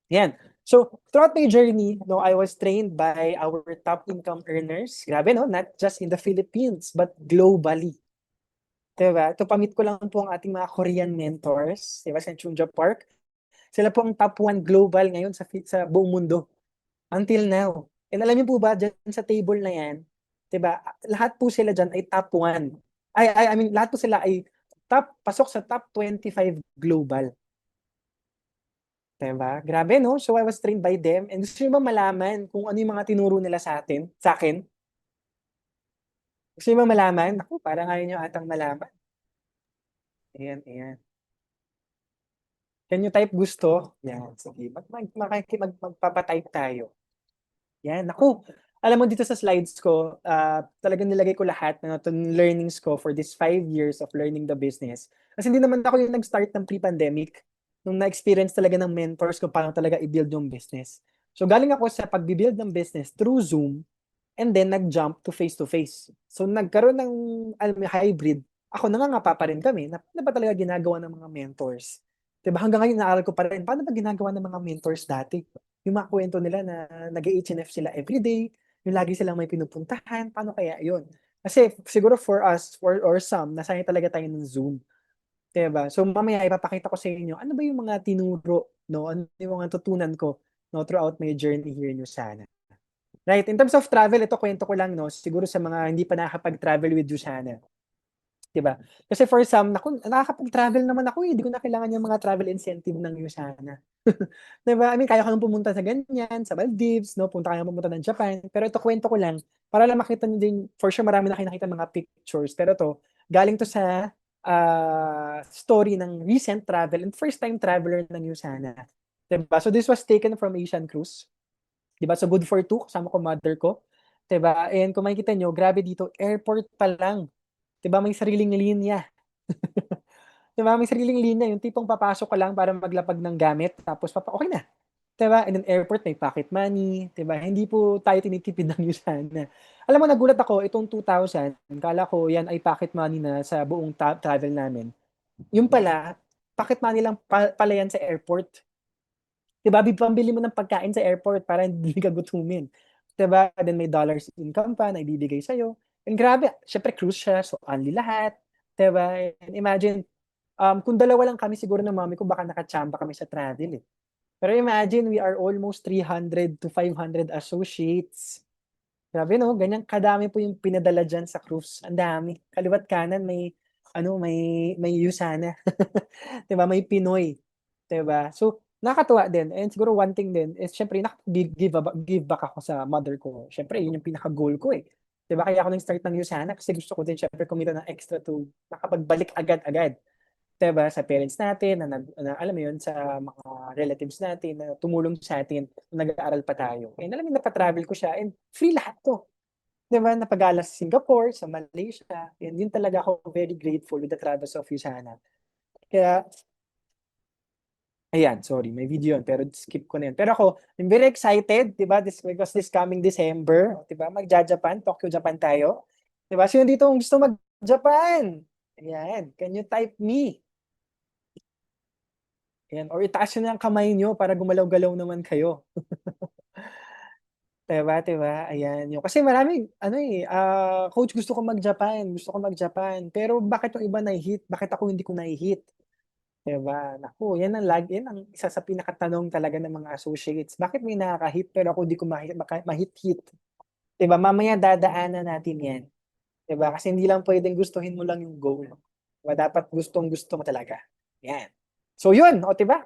C: Yan. So, throughout my journey, no, I was trained by our top income earners. Grabe, no? Not just in the Philippines, but globally. Diba? Ito, pamit ko lang po ang ating mga Korean mentors. Diba? Sa Chunja Park. Sila po ang top 1 global ngayon sa buong mundo. Until now. And alam niyo po ba, dyan sa table na yan, diba? Lahat po sila dyan ay top 1. I mean, lahat po sila ay pasok sa top 25 global. Diba? Grabe 'no? So I was trained by them and gusto niyo ba malaman kung ano yung mga tinuro nila sa'kin? Gusto niyo ba malaman? Naku, parang ayaw niyo atang malaman. Ayan, ayan. Can you type gusto? Yan, sige. Magpapa-type tayo. Yan, naku. Alam mo dito sa slides ko, talagang nilagay ko lahat ng learnings ko for this 5 years of learning the business. Kasi hindi naman ako yung nag-start ng pre-pandemic. Nung na-experience talaga ng mentors ko paano talaga i-build yung business. So galing ako sa pag-build ng business through Zoom and then nag-jump to face-to-face. So nagkaroon ng hybrid. Ako nangangapa pa rin kami na paano ba talaga ginagawa ng mga mentors. Diba hanggang ngayon naaral ko pa rin, paano ba ginagawa ng mga mentors dati? Yung mga kwento nila na nag-H&F sila everyday, yung lagi silang may pinupuntahan, paano kaya yun? Kasi siguro for us, or some, nasanay talaga tayo ng Zoom. Diba? So mamaya ipapakita ko sa inyo, ano ba yung mga tinuro, no? Ano yung mga tutunan ko, no, throughout my journey here in Usana. Right, in terms of travel, ito kwento ko lang, no, siguro sa mga hindi pa nakakapag-travel with Usana. 'Di ba? Kasi for some, naku, nakakapag-travel naman ako, hindi ko na kailangan yung mga travel incentive ng Usana. 'Di ba? I mean, kaya ko nang pumunta sa ganyan, sa Maldives, no, pumunta ng Japan. Pero ito kwento ko lang para lang makita niyo din, for sure marami na kayo nakitang mga pictures. Pero to, galing to sa story ng recent travel and first time traveler ng Usana. 'Di ba? So this was taken from Asian Cruise. 'Di ba? So good for two, kasama ko mother ko. 'Di ba? And kung makikita niyo, grabe dito, airport pa lang. 'Di ba may sariling linya. 'Di ba? May sariling linya, yung tipong papasok ka lang para maglapag ng gamit tapos okay na. 'Di ba? And then airport may pocket money, 'di ba? Hindi po tayo tinitipid ng Usana. Alam mo, nagulat ako itong 2,000, akala ko yan ay pocket money na sa buong travel namin. Yung pala, pocket money lang pala yan sa airport. 'Di ba? Pambili mo ng pagkain sa airport para hindi ka gutumin. 'Di ba? Then may dollars income pa na ibibigay sa'yo. And grabe, syempre cruise siya, so only lahat. 'Di ba? And imagine, kung dalawa lang kami siguro ng mami ko, baka nakachamba kami sa travel eh. Pero imagine, we are almost 300 to 500 associates. Grabe 'no, ganyan kadami po yung pinadala diyan sa cruise, ang dami. Kaliwa't kanan may ano, may Yusana, 'di ba, may Pinoy, 'di ba? So, nakakatuwa din and siguro one thing din is siyempre give back ako sa mother ko. Siyempre yun yung pinaka-goal ko, eh, 'di ba? Kaya ako nag-start ng Yusana kasi gusto ko din siyempre kumita ng extra to makapagbalik agad-agad. 'Di ba, sa parents natin na alam mo 'yun, sa mga relatives natin na tumulong sa atin nung nag-aaral pa tayo. And alam mo napa-travel ko siya and free lahat 'to. 'Di ba, napagala sa Singapore, sa Malaysia, and yun talaga ako very grateful with the travels of Yusana. Kaya ayan, sorry may video yun pero skip ko na yun. Pero ako, I'm very excited, 'di ba, because this coming December, 'di ba, magja-Japan, Tokyo, Japan tayo. 'Di ba, sino dito ang gusto mag-Japan? Ayan, can you type me? Ayan, or itaas niyo na ang kamay niyo para gumalaw-galaw naman kayo. 'Di ba? Ayan, yung kasi maraming ano, eh, "Coach gusto ko mag-Japan, pero bakit yung iba nahi-hit, bakit ako hindi ko nahi-hit?" 'Di ba? Naku, yan ang isa sa pinakatanong talaga ng mga associates, bakit may nakaka-hit pero ako di ko mahit-hit? 'Di ba, mamaya dadaanan natin yan, 'di ba? Kasi hindi lang puwedeng gustuhin mo lang yung goal, 'di ba, dapat gustong-gusto mo talaga, yan. So yun, oh, 'di ba,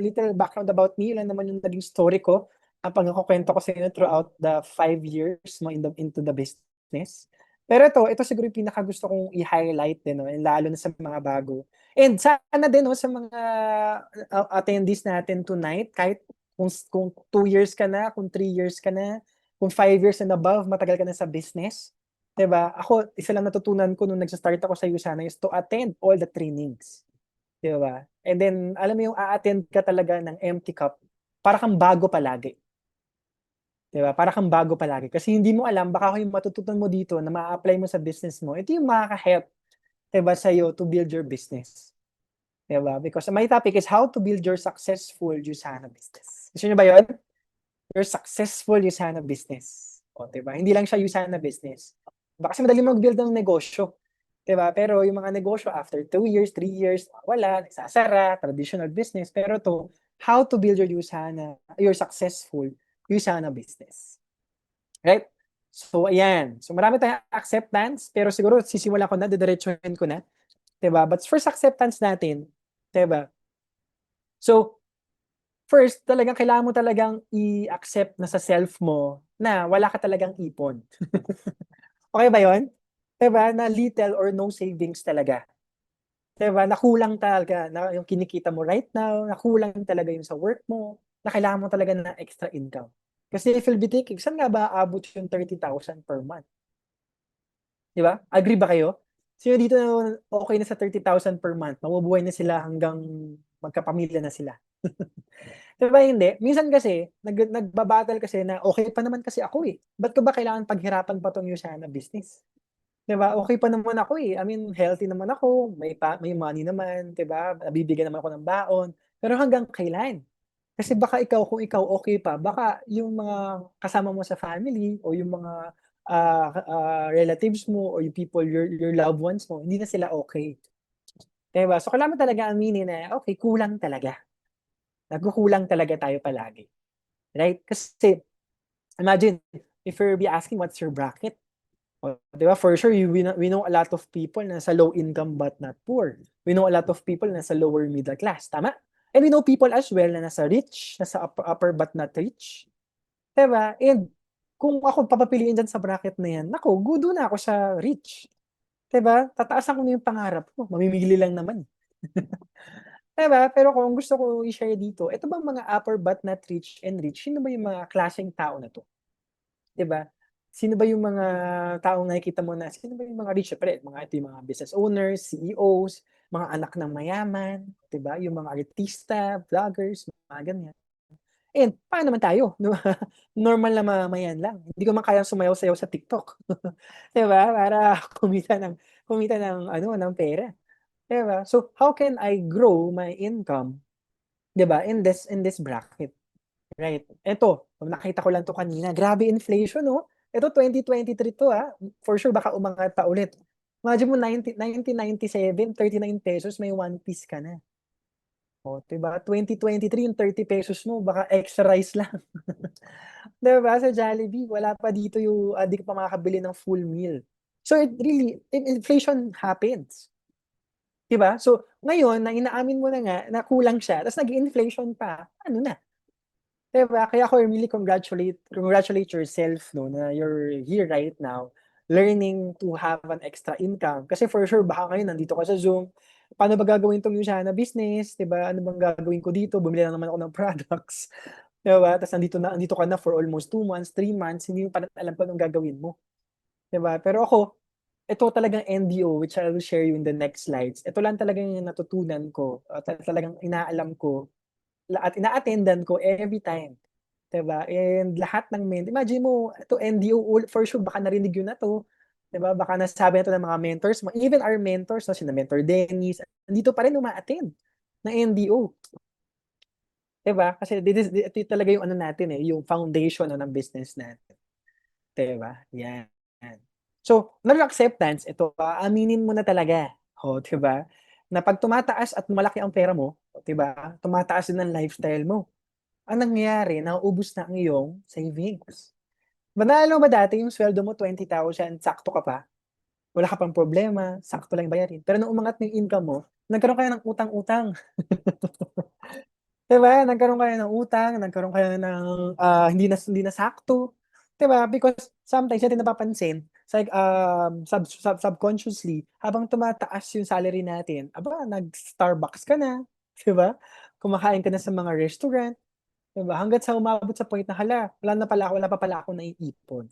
C: little background about me, yun lang naman yung naging story ko, ang pagkukuwento ko sa inyo throughout the 5 years mo into the business. Pero ito siguro yung pinakagusto kong i-highlight din 'no, and lalo na sa mga bago. And sana din 'no, sa mga, attendees natin tonight, kahit kung 2 years ka na, kung 3 years ka na, kung 5 years and above, matagal ka na sa business, 'di ba? Ako, isa lang natutunan ko nung nagsa-start ako sa Usana is to attend all the trainings, 'di ba? And then alam mo yung a-attend ka talaga ng empty cup, para kang bago palagi, 'di ba? Para kang bago palagi kasi hindi mo alam baka yung matututunan mo dito na maa-apply mo sa business mo, ito yung makaka-help, 'di ba, sa'yo to build your business, 'di ba? Because my topic is how to build your successful Usana business. Gusto niyo ba 'yun? Your successful Usana business. O, 'di ba? Hindi lang siya Usana business. 'Di ba kasi madali mag-build ng negosyo, 'di ba? Pero yung mga negosyo after 2 years, 3 years, wala, nagsasara, traditional business. Pero 'to, how to build your successful Usana business. Right? So, ayan. So, marami tayong acceptance, pero siguro sisimulan ko na, didiretsuhin ko na, 'di ba? But first acceptance natin, 'di ba? So, first, talagang kailangan mo talagang i-accept na sa self mo na wala ka talagang ipon. Okay ba 'yun? 'Di ba, na little or no savings talaga. 'Di ba, na kulang talaga na yung kinikita mo right now, na kulang talaga yung sa work mo, na kailangan mo talaga ng extra income. Kasi if you'll be thinking, saan nga ba aabot yung 30,000 per month? 'Di ba? Agree ba kayo? Sino dito okey na sa 30,000 per month, mabubuhay na sila hanggang magkapamilya na sila? 'Di ba hindi? Minsan kasi nagba-battle kasi na okey pa naman kasi ako, eh, ba't ko ba kailangan paghirapan pa 'tong Usana business? 'Di ba, okey pa naman ako, eh, I mean healthy naman ako, may money naman, 'di ba, nabibigyan naman ako ng baon, pero hanggang kailan? Kasi baka kung ikaw okey pa, baka yung mga kasama mo sa family o yung mga, relatives mo o yung people, your loved ones mo, hindi na sila okey, 'di ba? So kailangan mo talaga aminin na, okey kulang talaga, nagkukulang talaga tayo palagi, right? Kasi imagine if you'll be asking what's your bracket, oh, 'di ba, for sure we know a lot of people na sa low income but not poor. We know a lot of people na sa lower middle class, tama? And we know people as well na nasa rich, nasa upper but not rich, 'di ba? And kung ako papapiliin diyan sa bracket na 'yan, naku, na ako sa rich, 'di ba? Tataasan ko na yung pangarap ko, mamimili lang naman. 'Di ba? Pero kung gusto ko i-share dito, eto bang mga upper but not rich and rich, sino ba yung mga klaseng tao na 'to? 'Di ba? Sino ba yung mga taong nakikita mo na sino ba yung mga rich? Siyempre ito yung mga business owners, CEOs, mga anak ng mayaman, 'di ba? Yung mga artista, vloggers, mga ganyan. And paano naman tayo, 'di ba? Normal na mamamayan lang. Hindi ko man kayang sumayaw-sayaw sa TikTok, 'di ba? Para kumita ng ano, ng pera. 'Di ba? So, how can I grow my income, 'di ba, in this bracket, right? Eto, nakita ko lang 'to kanina, grabe inflation, oh. Ito 2023 'to, for sure baka umangat pa ulit. Imagine mo 1997, ₱39 may one piece ka na. Oh, 'di ba? 2023 yung ₱30 mo baka extra rice lang. 'Di ba, sa Jollibee wala pa dito yung, 'di ka pa makakabili ng full meal. So, it really inflation happens. 'Di ba? So, ngayon na inaamin mo na nga na kulang siya ta's nag-i-inflation pa, ano na, 'di ba? Kaya ako really congratulate yourself 'no, na you're here right now, learning to have an extra income. Kasi for sure baka ngayon nandito ka sa Zoom, paano ba gagawin 'tong Yusiana business, 'di ba? Ano bang gagawin ko dito, bumili na naman ako ng products, 'di ba? Ta's nandito ka na for almost 2 months, 3 months, hindi mo pa rin alam kung anong gagawin mo, 'di ba? Pero ako, ito talagang NDO, which I will share you in the next slides. Ito lang talagang yung natutunan ko at talagang inaalam ko at ina-attendan ko every time, 'di ba? And lahat ng imagine mo ito NDO for sure baka narinig yun na 'to, 'di ba? Baka nasabi na 'to ng mga mentors mo, even our mentors 'no, sina Mentor Dennis, nandito pa rin uma-attend ng NDO, 'di ba? Kasi ito talaga yung ano natin, yung foundation ng business natin. 'Di ba? Yan. So, acceptance, ito, aaminin mo na talaga, 'di ba, na 'pag tumataas at lumalaki ang pera mo, 'di ba, tumataas din ang lifestyle mo. Ang nangyayari, nauubos na ang iyong savings. Naalala mo ba dati yung sweldo mo 20,000 sakto ka pa, wala ka pang problema, sakto lang yung bayarin. Pero nung umangat na yung income mo, nagkaroon ka ng utang-utang. 'Di ba, nagkaroon kayo ng utang, nagkaroon kayo ng, hindi na sakto, 'di ba? Because sometimes natin napapansin subconsciously habang tumataas yung salary natin, nag-Starbucks ka na, 'di ba? Kumakain ka na sa mga restaurant, 'di ba? Hangga't sa umabot sa point na, "Hala, wala pa pala akong naiipon."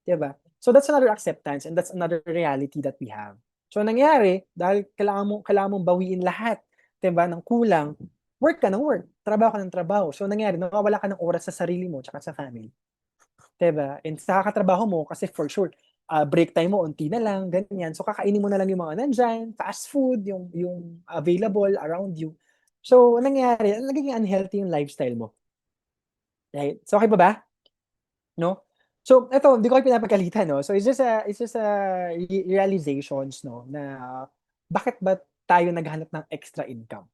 C: 'Di ba? So that's another acceptance and that's another reality that we have. So ang nangyari, dahil kailangan mong bawiin lahat, 'di ba, ng kulang, work ka ng work, trabaho ka ng trabaho. So ang nangyari, nawawala ka ng oras sa sarili mo tsaka sa family, 'di ba? And sa kakatrabaho mo kasi for sure, break time mo unti na lang, ganyan. So kakainin mo na lang yung mga nandiyan, fast food, yung available around you. So ang nangyari, nagiging unhealthy yung lifestyle mo, right? So okay pa ba? 'No? So eto, hindi ko kayo pinapagalitan 'no, so it's just a realizations 'no, na bakit ba tayo naghahanap ng extra income,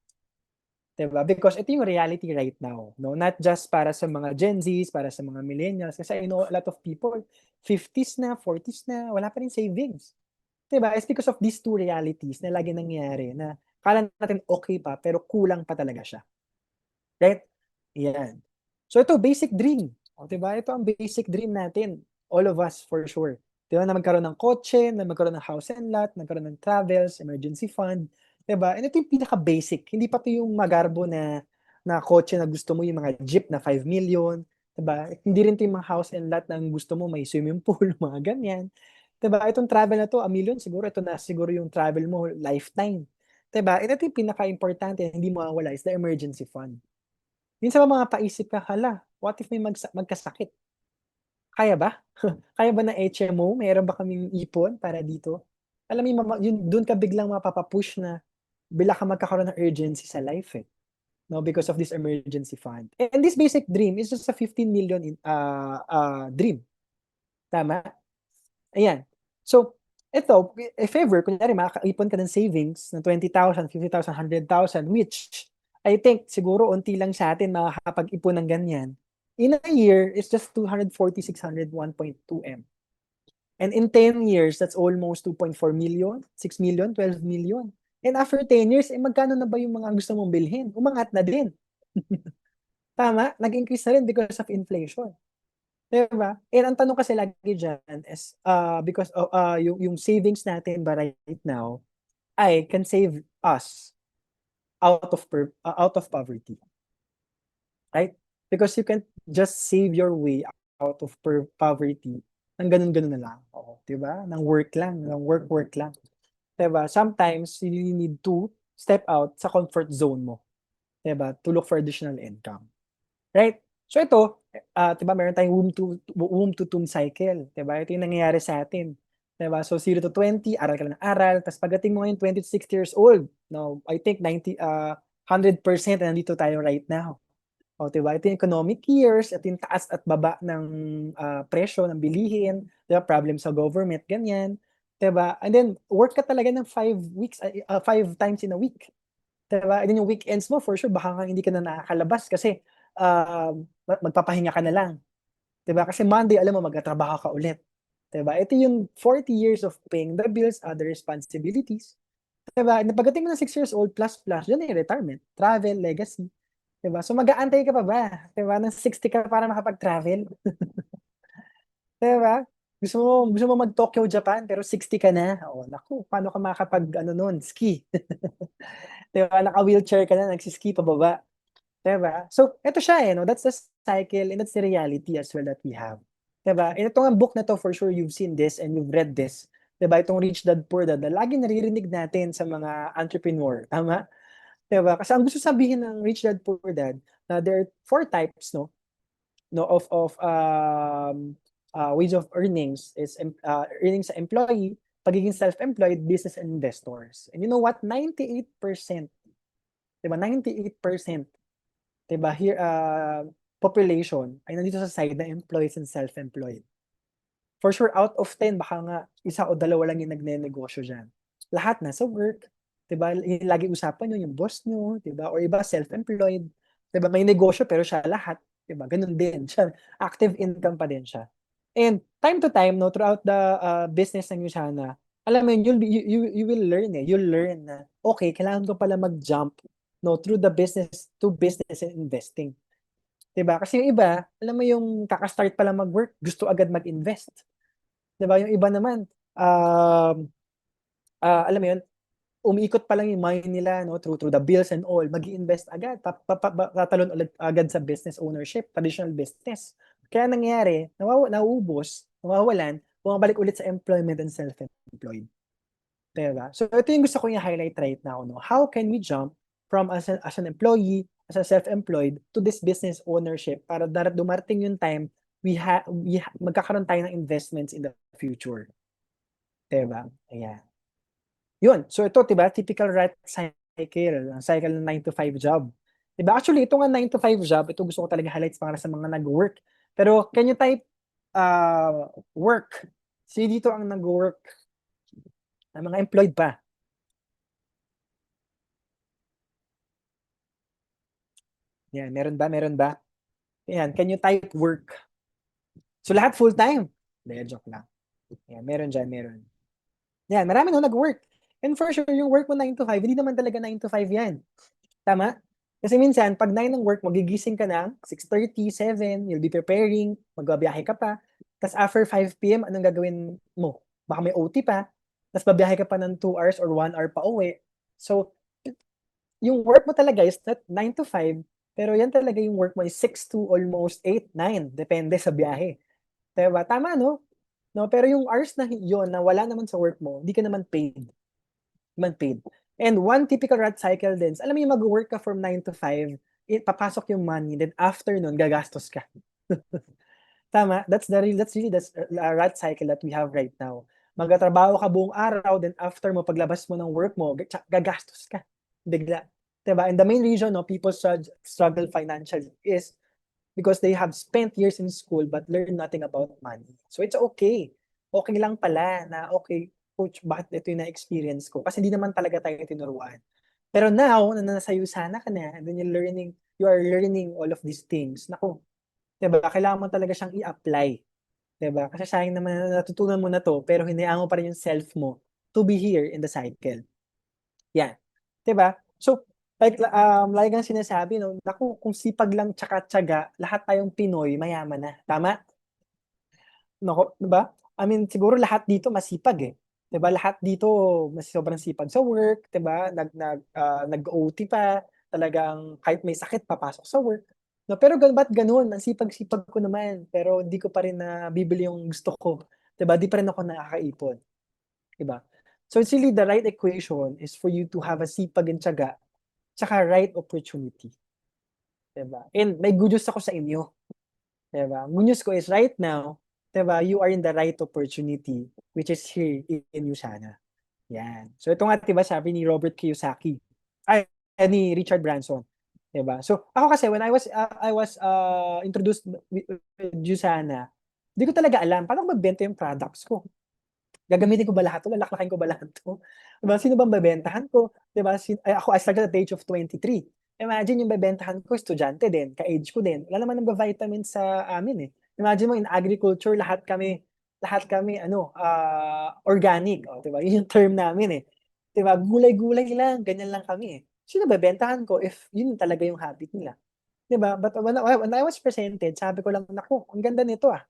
C: 'di ba? Because ito yung reality right now 'no, not just para sa mga Gen Zs, para sa mga millennials, kasi I know a lot of people 50s na, 40s na, wala pa ring savings, 'di ba? It's because of these two realities na laging nangyayari na akala natin okey pa, pero kulang pa talaga siya. Right? Yan. So ito basic dream, 'di ba? Ito ang basic dream natin, all of us for sure. 'Di ba, na magkaroon ng kotse, na magkaroon ng house and lot, magkaroon ng travels, emergency fund, 'di ba? And ito yung pinaka-basic, hindi pa 'to yung magarbo na kotse na gusto mo, yung mga jeep na 5 million, 'di ba? Hindi rin 'to yung mga house and lot na gusto mo may swimming pool, mga ganyan. 'Di ba? Itong travel na 'to, 1 million siguro ito na siguro yung travel mo lifetime, 'di ba? And ito yung pinakaimportante, hindi mawawala is the emergency fund. Minsan ba mapapaisip ka, "Hala, what if may magkasakit, kaya ba? Kaya ba ng HMO, meron ba kaming ipon para dito?" Alam mo yung yun dun ka biglang mapapapush na bigla kang magkakaroon ng urgency sa life, 'no, because of this emergency fund. And this basic dream is just a 15 million dream, tama? Ayan. So, eto, if ever kunyari makakaipon ka ng savings ng 20,000, 50,000, 100,000, which I think siguro unti lang sa atin makakapag-ipon ng ganyan. In a year, it's just 240, 600, 1.2 M. And in 10 years, that's almost 2.4 million, 6 million, 12 million. And after 10 years, magkano na ba yung mga gusto mong bilhin? Umangat na din. Tama? Nag-increase na rin because of inflation. 'Di ba? And ang tanong kasi lagi diyan is, because yung savings natin ba right now ay can save us out of poverty, right? Because you can't just save your way out of poverty ng gano'n-gano'n na lang, 'di ba? Ng work lang, ng work lang, 'di ba? Sometimes you really need to step out sa comfort zone mo, 'di ba? To look for additional income. Right? So ito, 'di ba meron tayong womb to tomb cycle, 'di ba? Ito yung nangyayari sa atin. Diba? So 0 to 20, aral ka lang ng aral. Tapos pagdating mo ngayon 20 to 60 years old, no, I think 100% na nandito tayo right now. O, diba? Ito yung economic years, ito yung taas at baba ng presyo ng bilihin, diba? Problem sa government, ganyan. Diba? And then, work ka talaga ng 5 weeks, 5 times in a week. Diba? And then yung weekends mo, for sure, baka nga hindi ka na nakakalabas kasi magpapahinga ka na lang. Diba? Kasi Monday, alam mo, magtatrabaho ka ulit. Diba? Ito yung 40 years of paying the bills, other responsibilities. Diba? Na pagdating mo ng 6 years old, plus, yan yung retirement, travel, legacy. Diba? So mag-aantay ka pa ba? Diba? Ng 60 ka para makapag-travel? Diba? Gusto mo mag-Tokyo, Japan, pero 60 ka na. O, naku, paano ka makakapag, nun, ski? Diba? Naka-wheelchair ka na, nagsiski pababa. Diba? So, ito siya no? That's the cycle and that's the reality as well that we have. Diba? And ito nga book na to, for sure, you've seen this and you've read this. Diba? Itong Rich Dad, Poor Dad, na lagi naririnig natin sa mga entrepreneur. Tama? Diba? Kasi ang gusto sabihin ng Rich Dad, Poor Dad, na there are 4 types, ways of earnings is earning sa employee, pagiging self-employed, business, and investors. And you know what? 98%, diba? 98%, diba? Here, population ay nandito sa side na employees and self-employed. For sure, out of 10, baka nga isa o dalawa lang yung nagne-negosyo dyan. Lahat nasa work, diba? Lagi usapan nyo yung boss nyo, diba? Or iba self-employed, diba? May negosyo pero siya lahat, diba? Ganun din siya. Active income pa din siya. And time to time, no, throughout the business ng Usana, alam mo yun, you will learn You'll learn na, okay, kailangan ko pala mag-jump, no, through the business to business and investing. Diba? Kasi yung iba, alam mo yung kaka-start pa lang mag-work, gusto agad mag-invest. Diba? Yung iba naman, alam mo yun, umiikot pa lang yung mind nila, no, through the bills and all, mag-invest agad, tatalon ulit agad sa business ownership, traditional business. Kaya nangyayari, nauubos, nawawalan, bumabalik ulit sa employment and self-employed. Diba? So ito yung gusto ko i-highlight right now. No? How can we jump from as an employee, as a self-employed, to this business ownership para dumarating yung time magkakaroon tayo ng investments in the future. Diba? Ayan. Yun. So ito, diba? Typical rat cycle. Ang cycle ng 9 to 5 job. Diba? Actually, ito nga 9 to 5 job, ito gusto ko talaga highlights para sa mga nag-work. Pero can you type work? See dito ang nag-work. Ang mga employed pa. Yan, meron ba? Meron ba? Yan, can you type work? So lahat full-time? Hindi, joke lang. Yan, meron dyan, meron. Yan, marami na nag-work. And for sure, yung work mo 9 to 5, hindi naman talaga 9 to 5 yan. Tama? Kasi minsan, pag 9 ng work, magigising ka na, 6:30, 7, you'll be preparing, magbabiyahe ka pa. Tapos after 5 p.m., anong gagawin mo? Baka may OT pa. Tapos babiyahe ka pa ng 2 hours or 1 hour pa uwi. So, yung work mo talaga is not 9 to 5, pero yan talaga yung work mo is 6 to almost 8, 9. Depende sa biyahe. Diba? Tama, no? No, pero yung hours na yun na wala naman sa work mo, hindi ka naman paid. And one typical rat cycle din, alam mo yung mag-work ka from 9 to 5, papasok yung money, then after nun, gagastos ka. Tama? That's really the rat cycle that we have right now. Magtatrabaho ka buong araw, then after mo, paglabas mo ng work mo, gagastos ka. Bigla. Diba? And the main reason people struggle financially is because they have spent years in school but learn nothing about money. So it's okay. Okay lang pala na okay, coach, bakit ito yung na-experience ko? Kasi hindi naman talaga tayo tinuruan. Pero now, na nasa Usana ka na, and then you are learning all of these things. Naku, diba? Kailangan mo talaga siyang i-apply. Diba? Kasi sayang naman na natutunan mo na to, pero hinayaan mo pa rin yung self mo to be here in the cycle. Yan. Diba? So, like ang sinasabi, no, naku, kung sipag lang tsaka tsaga, lahat tayong Pinoy, mayaman na. Tama? No, diba? I mean, siguro lahat dito masipag eh. 'Di ba? Lahat dito mas sobrang sipag sa work, 'di ba? Nag-OT pa, talagang kahit may sakit papasok sa work. No, pero ba't ganoon? Ang sipag-sipag ko naman, pero hindi ko pa rin nabibili yung gusto ko. 'Di ba? Di pa rin ako nakakaipon. 'Di ba? So it's really the right equation is for you to have a sipag and tiyaga, tsaka right opportunity. 'Di ba? And may good news ako sa inyo. 'Di ba? Good news ko is right now, 'Diba? You are in the right opportunity, which is here in USANA. Yan. So ito nga, 'di ba, sabi ni Robert Kiyosaki, ay, ni Richard Branson, 'di ba? So ako kasi when I was introduced with USANA, di ko talaga alam paano ko magbenta yung products ko. Gagamitin ko ba lahat 'to? Lalaklakin ko ba lahat 'to? 'Di ba, sino bang babentahan ko? 'Di ba, I started at the age of 23. Imagine yung babentahan ko estudyante din, ka-age ko din. Wala naman nagva-vitamins sa amin, eh. Imagine mo in agriculture lahat kami ano, organic, oh, 'di ba? Yun yung term namin, eh. 'Di ba, gulay-gulay lang, ganyan lang kami, eh. Sino babentahan ko if yun talaga yung habit nila, 'di ba? But when I was presented, sabi ko lang, "Naku, ang ganda nito, ah."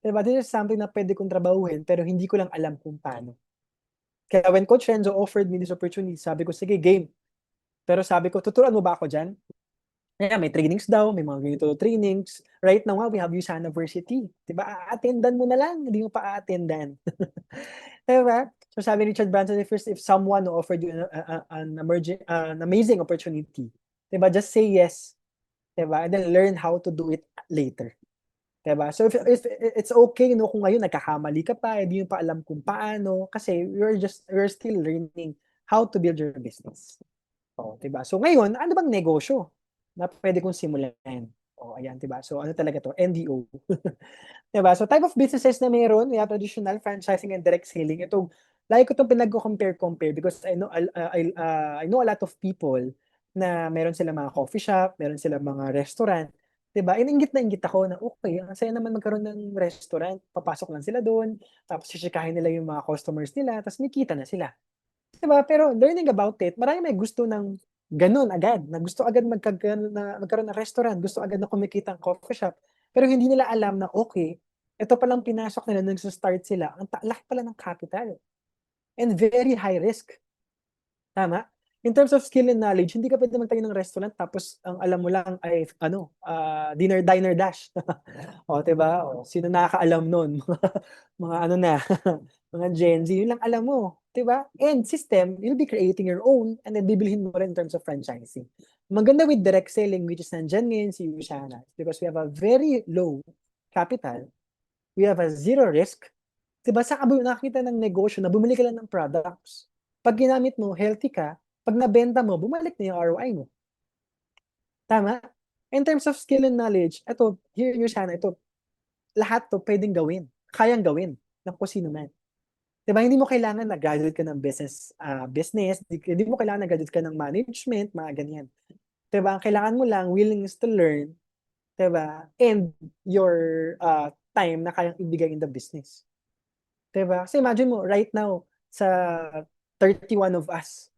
C: 'Di ba, this is something na puwede kong trabahuhin pero hindi ko lang alam kung paano. Kaya when Coach Renzo offered me this opportunity, sabi ko, "Sige, game." Pero sabi ko, "Tuturuan mo ba ako diyan?" Kaya may trainings daw, may mga ganito trainings. Right now nga, we have USANA University, 'di ba, a-attendan mo na lang, hindi mo pa a-attendan. 'Di ba? So sabi ni Richard Branson, if someone offered you an amazing opportunity, 'di ba, just say yes, 'di ba, and then learn how to do it later. 'Di ba? So if it's okay 'no, kung ngayon nagkakamali ka pa, hindi mo pa alam kung paano, kasi you're still learning how to build your business. Oh, 'di ba? So ngayon, ano bang negosyo na puwede kong simulan? Oh, ayan, 'di ba? So ano talaga 'to, NDO. 'Di ba? So type of businesses na meron, we have traditional franchising and direct selling. Ito, lagi ko 'tong pinagko-compare because I know a lot of people na meron silang mga coffee shop, meron silang mga restaurant, 'di ba? Inggit na inggit ako na, okay, ang saya naman magkaroon ng restaurant. Papasok lang sila do'n, tapos tsitsikahin nila yung mga customers nila, tapos may kita na sila. 'Di ba? Pero learning about it, maraming may gusto ng gano'n agad, na gusto agad magkaroon ng restaurant, gusto agad na kumikita ang coffee shop. Pero hindi nila alam na, okay, ito palang pinasok nila nung nagsa-start sila, ang laki pala ng capital and very high risk, tama? In terms of skill and knowledge, hindi ka puwede magtayo ng restaurant tapos ang alam mo lang ay ano, dinner, diner, dash. Oh, 'di ba? Oh, sino nakakaalam nun? Mga ano na, mga Gen Z, yun lang alam mo, 'di ba? And system, you'll be creating your own and then bibilhin mo rin in terms of franchising. Maganda with direct selling, which is nandiyan ngayon si Yushana, because we have a very low capital, we have a zero risk. 'Di ba, saan ka ba nakakita ng negosyo na bumili ka lang ng products, 'pag ginamit mo, healthy ka, 'pag nabenta mo, bumalik na yung ROI mo, tama? In terms of skill and knowledge, eto, here Yushana, ito, lahat 'to puwedeng gawin, kayang gawin ng kung sino man. 'Di ba, hindi mo kailangan na graduate ka ng business, hindi mo kailangan na graduate ka ng management, mga ganyan. 'Di ba, ang kailangan mo lang willingness to learn, 'di ba, and your, time na kayang ibigay in the business. 'Di ba? Kasi imagine mo right now sa 31 of us,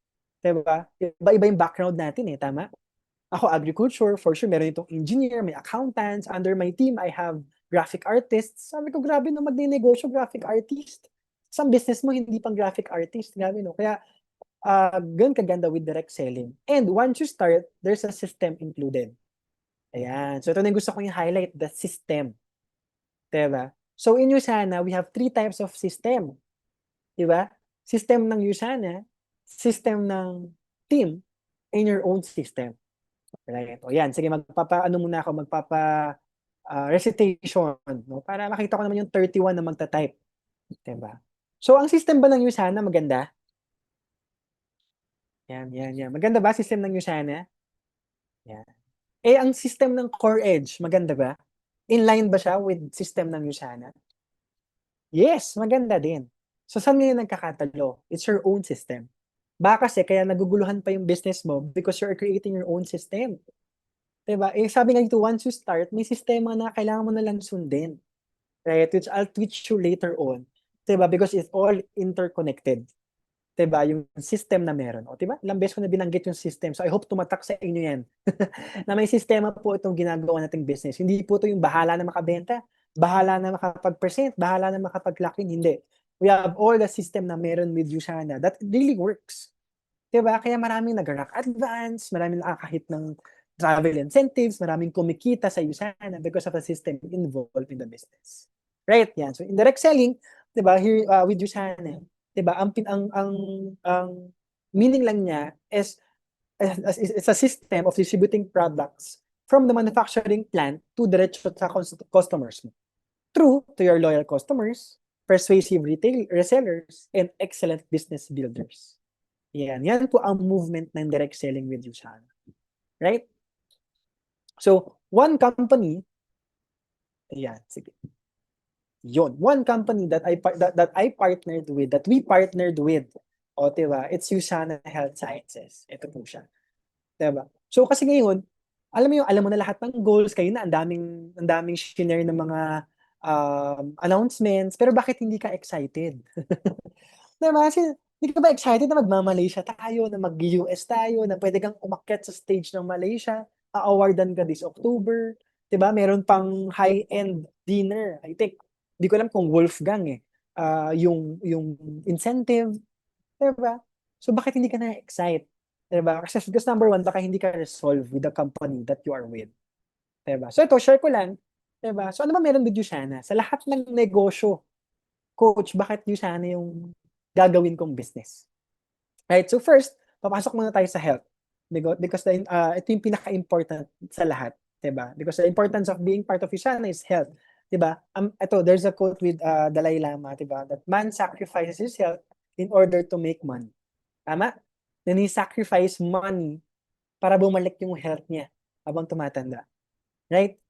C: 'di ba, iba-iba yung background natin, eh, tama? Ako agriculture, for sure meron ditong engineer, may accountants, under my team I have graphic artists. Sabi ko, grabe 'no, magnenegosyo graphic artist. Ta's business mo hindi pang graphic artist, grabe 'no? Kaya, gano'n kaganda with direct selling. And once you start, there's a system included. Ayan, so ito na yung gusto kong i-highlight, the system, 'di ba? So in USANA, we have 3 types of system, 'di ba? System ng USANA, system ng team, and your own system. Right, o yan, sige, magpapaano muna ako, recitation 'no, para makita ko naman yung 31 na magta-type, 'di ba? So ang system ba ng USANA maganda? Yan. Maganda ba system ng USANA? Yan. Eh, ang system ng CoreEdge maganda ba? In-line ba siya with system ng USANA? Yes, maganda din. So saan ngayon nagkakatalo? It's your own system. Baka kasi kaya naguguluhan pa yung business mo because you're creating your own system. 'Di ba? Eh, sabi nga dito, once you start, may sistema na kailangan mo na lang sundin, right? Which I'll teach you later on, 'di ba? Because it's all interconnected, 'di ba? Yung system na meron. O, 'di ba? Ilang beses ko na binanggit yung system. So I hope tumatak sa inyo 'yan. Na may sistema po itong ginagawa nating business. Hindi po 'to yung bahala na makabenta, bahala na makapag-present, bahala na makapag-clock in, hindi. We have all the system na meron with USANA that really works. 'Di ba? Kaya maraming nag-rack advance, maraming nakakahit ng travel incentives, maraming kumikita sa USANA because of the system involved in the business. Right, yan. So indirect selling, 'di ba, here, with USANA, 'di ba, ang meaning lang niya is it's a system of distributing products from the manufacturing plant to diretso sa customers mo. true to your loyal customers, persuasive retail resellers, and excellent business builders. Yan po ang movement ng direct selling with Usana. Right? So, one company, sige. One company that I partnered with, that we partnered with, diba? It's Usana Health Sciences. Ito po siya. Diba? So, kasi ngayon, alam mo na lahat ng goals, kayo na, ang daming share ng mga announcements, pero bakit hindi ka excited? Diba? Kasi, hindi ka ba excited na magma-Malaysia tayo, na mag-US tayo, na pwede kang umakyat sa stage ng Malaysia, a-awardan ka this October, diba? Meron pang high-end dinner, I think. Hindi ko alam kung Wolfgang yung incentive, diba? So, bakit hindi ka na-excite? Diba? Because number one, baka hindi ka resolve with the company that you are with. Diba? So, ito, share ko lang. Diba? So, ano ba meron with Usana? Sa lahat ng negosyo, coach, bakit Usana yung gagawin kong business? Right? So, first, papasok muna tayo sa health. Because ito yung pinaka-important sa lahat. Diba? Because the importance of being part of Usana is health. Diba? Ito, there's a quote with Dalai Lama, diba? That man sacrifices his health in order to make money. Tama? Then he sacrifice money para bumalik yung health niya habang tumatanda. Right?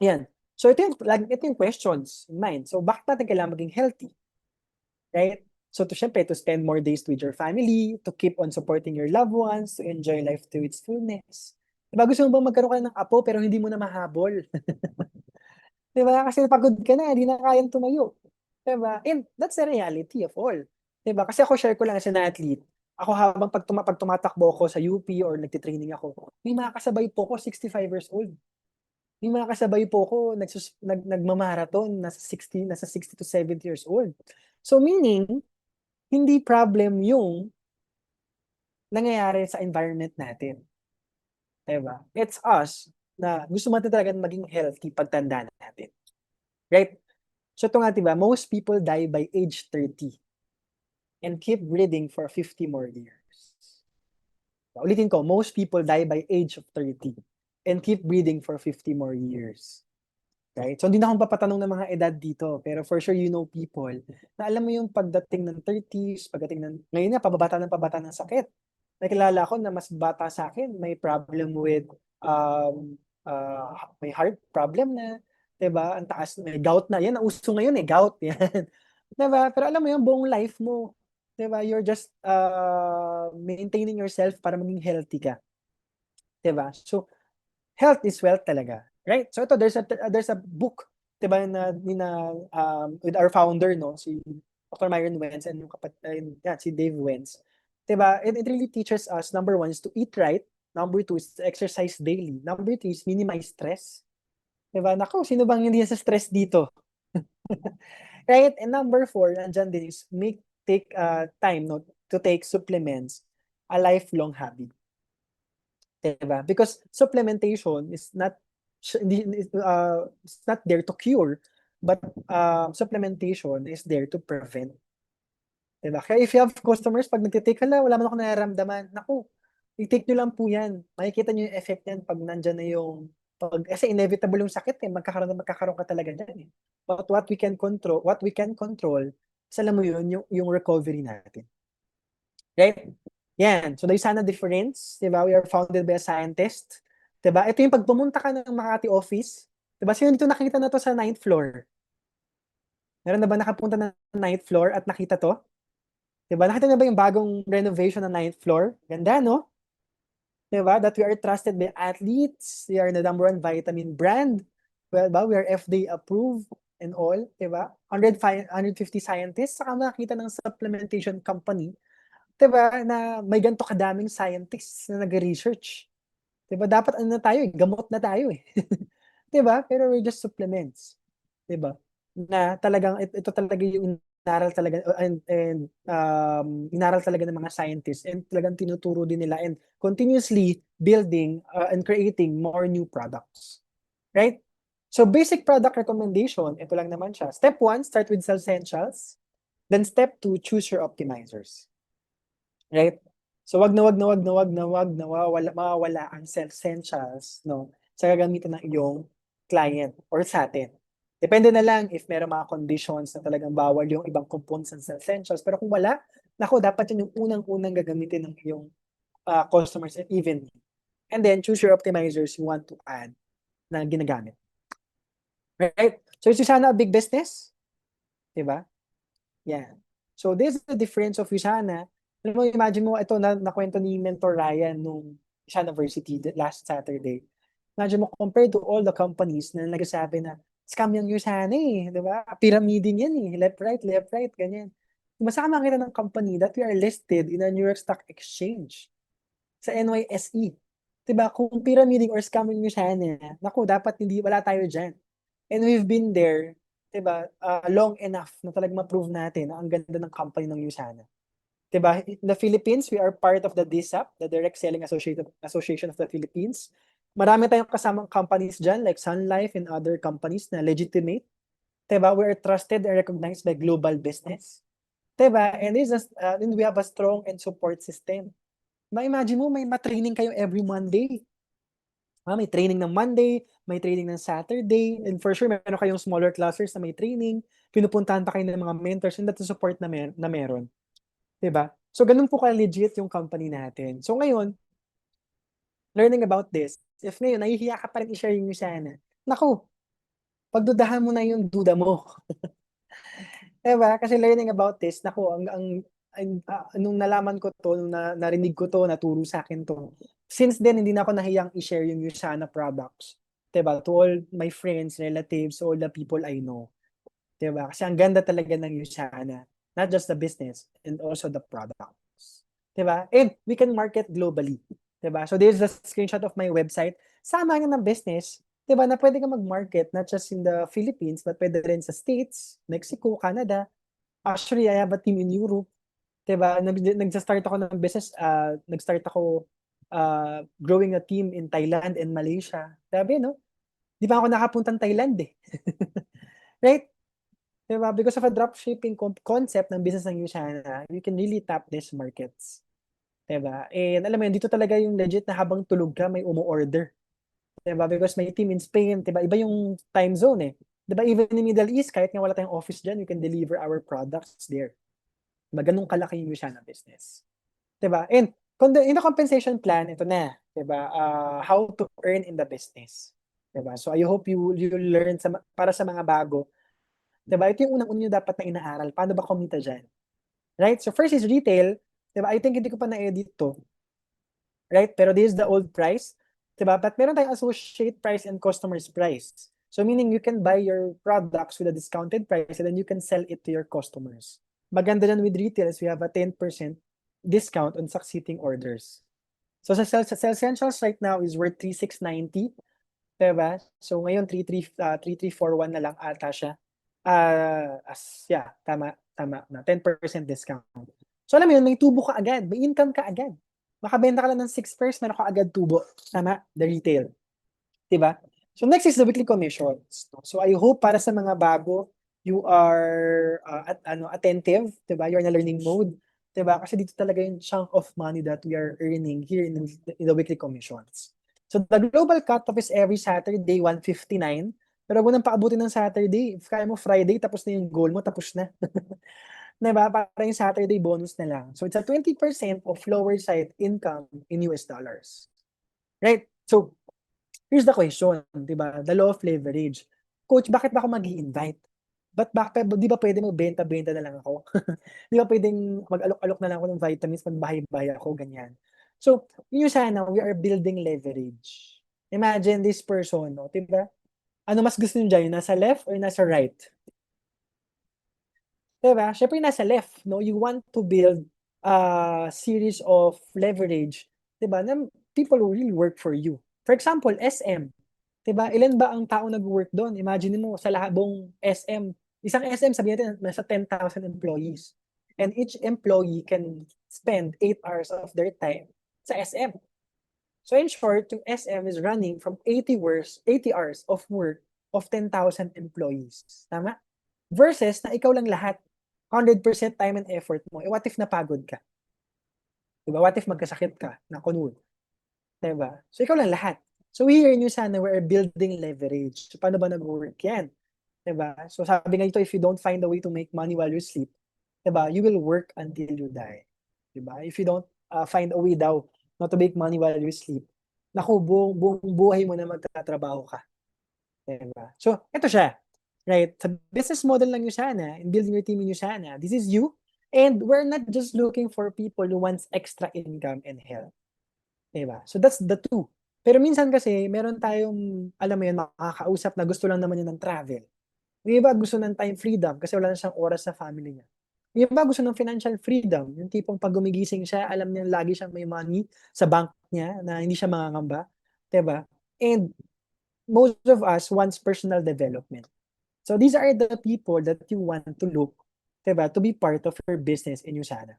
C: Yan. So ito yung questions in mind. So bakit natin kailangan maging healthy? Right? So syempre, to spend more days with your family, to keep on supporting your loved ones, to enjoy life to its fullness. Diba gusto mo bang magkaroon ka ng apo pero hindi mo na mahabol? Diba? Kasi pagod ka na, hindi na kayang tumayo. Diba? And that's the reality of all. Diba? Kasi ako share ko lang as an athlete. Ako habang pag tumatakbo ako sa UP or nagtitraining ako, may mga kasabay po ko 65 years old. May mga kasabay po ko nagmamarathon nasa 60 to 70 years old. So meaning, hindi problem yung nangyayari sa environment natin. Diba? It's us na gusto natin talaga maging healthy pagtanda natin. Right? So ito nga, diba, most people die by age 30 and keep breathing for 50 more years. Ulitin ko, most people die by age of 30 and keep breathing for 50 more years. Right? So hindi na akong papatanong ng mga edad dito, pero for sure you know people na alam mo yung pagdating ng 30s, ngayon na, pababata ng sakit. Nakilala ko na mas bata sa akin, may problem with, may heart problem na, diba? Ang taas, may gout na. Yan, ang uso ngayon gout. Yan. Diba? Pero alam mo yung buong life mo, diba? You're just maintaining yourself para maging healthy ka. Diba? So, health is wealth talaga. Right? So ito, there's a book, diba, with our founder, no, si Dr. Myron Wentz and yung si Dave Wentz. Diba? It really teaches us, number one is to eat right, number two is to exercise daily, number three is minimize stress. Diba? Naku, sino bang hindi sa stress dito? Right? And number four, nandyan din is take time, no, to take supplements, a lifelong habit. Diba? Because supplementation is not it's not there to cure, but supplementation is there to prevent. Diba? Kaya if you have customers, pag nagtitake ka na, wala man ako nararamdaman, naku, i-take nyo lang po yan. Makikita nyo yung effect yan pag nandyan na yung, kasi inevitable yung sakit magkakaroon ka talaga dyan. But what we can control, alam mo yun, yung recovery natin. Right? Yan. So, there's sana difference. Diba? We are founded by a scientist. Diba? Ito yung pag pumunta ka ng Makati office. Diba? Sino dito nakita na to sa 9th floor? Meron na ba nakapunta na 9th floor at nakita to? Diba? Nakita na ba yung bagong renovation ng 9th floor? Ganda, no? Diba? That we are trusted by athletes. We are the #1 vitamin brand. Well, we are FDA approved and all. Diba? 150 scientists. Saka makakita ng supplementation company. Diba, na may ganito kadaming scientists na nag-research. Diba, dapat ano na tayo gamot na tayo Diba, pero we're just supplements. Diba, na talagang ito talaga yung inaral talaga and inaral talaga ng mga scientists and talagang tinuturo din nila and continuously building and creating more new products. Right? So basic product recommendation, ito lang naman siya. Step 1, start with essentials. Then step 2, choose your optimizers. Right? So wag na mawawala ang essentials, no, sa gagamitan ng iyong client or sa atin. Depende na lang if meron mga conditions na talagang bawal yung ibang components ng essentials. Pero kung wala, naku, dapat yun yung unang-unang gagamitin ng iyong customers and even. And then, choose your optimizers you want to add na ginagamit. Right? So, is Usana a big business? Diba? Yeah. So, this is the difference of Usana. Alam mo, imagine mo, ito nakwento ni Mentor Ryan nung Usana University last Saturday. Imagine mo, compared to all the companies na nagsasabi na, scam yung Usana eh, di ba? Pyramiding yan eh, left, right, ganyan. Masama kita ng company that we are listed in a New York Stock Exchange sa NYSE. Diba? Kung pyramiding or scamming nyo sana, naku, dapat wala tayo dyan. And we've been there, diba, long enough na talagang ma-prove natin na ang ganda ng company ng Usana. Diba? In the Philippines, we are part of the DSAP, the Direct Selling Association of the Philippines. Marami tayong kasamang companies dyan like Sun Life and other companies na legitimate. Diba? We are trusted and recognized by global business. Diba? And we have a strong and support system. Ma-imagine mo, may ma-training kayo every Monday. May training ng Monday, may training ng Saturday, and for sure, meron kayong smaller clusters na may training, pinupuntahan pa kayo ng mga mentors, and that's the support na meron. Diba? So, ganun po ka-legit yung company natin. So, ngayon, learning about this, if ngayon, nahihiya ka pa rin i-share yung sana, naku, pagdudahan mo na yung duda mo. Diba? Kasi learning about this, naku, nung nalaman ko to, nung narinig ko to, naturo sa akin to, since then, hindi na ako nahiyang i-share yung Usana products. Diba? To all my friends, relatives, all the people I know. Diba? Kasi ang ganda talaga ng Usana. Not just the business, and also the products. Diba? And we can market globally. Diba? So there's the screenshot of my website. Sama nga ng business, diba, na pwede ka mag-market not just in the Philippines, but pwede rin sa States, Mexico, Canada. Actually, I have a team in Europe. Diba? Nag-start ako ng business, nag-start ako growing a team in Thailand and Malaysia. Sabi, no? Di ba ako nakapuntang Thailand eh. Right? Diba? Because of a dropshipping concept ng business ng Usana, you can really tap these markets. Diba? And alam mo yun, dito talaga yung legit na habang tulog ka, may umu-order. Diba? Because may team in Spain, diba? Iba yung time zone eh. Diba? Even in Middle East, kahit nga wala tayong office dyan, we can deliver our products there. Diba? Ganun kalaki yung Usana business. Diba? And in the compensation plan, ito na. Diba? How to earn in the business. Diba? So I hope you learn para sa mga bago. Diba? Ito yung unang-una nyo dapat na inaaral. Paano ba kumita dyan? Right? So first is retail. Diba? I think hindi ko pa na-edit to. Right? Pero this is the old price. Diba? But meron tayong associate price and customer's price. So meaning you can buy your products with a discounted price and then you can sell it to your customers. Maganda dyan with retail is we have a 10% discount on succeeding orders. So sa Essentials right now is worth 3,690. Diba? So ngayon 3,341 na lang ata siya. Tama na. 10% discount. So alam mo yun, may tubo ka agad. May income ka agad. Makabenta ka lang ng 6 pairs, meron ka agad tubo. Tama? The retail. Diba? So next is the weekly commissions. So I hope para sa mga bago, you are attentive. Diba? You're in a learning mode. Diba? Kasi dito talaga yung chunk of money that we are earning here in the weekly commissions. So the global cutoff is every Saturday, 1:59. Pero huwag nang paabutin ng Saturday. If kaya mo Friday, tapos na yung goal mo, tapos na. Diba? Para yung Saturday bonus na lang. So it's a 20% of lower side income in US dollars. Right? So, here's the question, diba? The law of leverage. Coach, bakit ba ako mag-i-invite? Di ba pwede magbenta-benta na lang ako? Di ba pwedeng mag-alok-alok na lang ako ng vitamins, magbahay-bahay ako, ganyan. So, yun sana, we are building leverage. Imagine this person, no? Diba? Ano mas gusto nyo dyan? Nasa left or nasa right? Diba? Siyempre nasa left, no? You want to build a series of leverage, diba? Na people who really work for you. For example, SM. Diba? Ilan ba ang tao nag-work doon? Imagine mo sa buong SM. Isang SM, sabihin natin, nasa 10,000 employees. And each employee can spend 8 hours of their time sa SM. So in short, yung SM is running from 80 hours of work of 10,000 employees. Tama? Versus na ikaw lang lahat. 100% time and effort mo. What if napagod ka? Diba? What if magkasakit ka? Nakunod? Diba? So ikaw lang lahat. So here in Usana, we're building leverage. So paano ba nag-work yan? Diba? So sabi nga dito, if you don't find a way to make money while you sleep, diba, you will work until you die. Diba? If you don't find a way daw not to make money while you sleep, naku, buong buhay mo na magtatrabaho ka. Diba? So, ito siya. Right? Sa business model lang yung sana, in building your team in Usana, this is you. And we're not just looking for people who wants extra income and health. Diba? So that's the two. Pero minsan kasi, meron tayong, alam mo yun, makakausap na gusto lang naman yun ng travel. Yung iba gusto ng time freedom kasi wala na siyang oras sa family niya. Yung iba gusto ng financial freedom. Yung tipong pag gumigising siya, alam niya lagi siyang may money sa bank niya na hindi siya mangangamba. Diba? And most of us wants personal development. So these are the people that you want to look, diba, to be part of your business in Usana.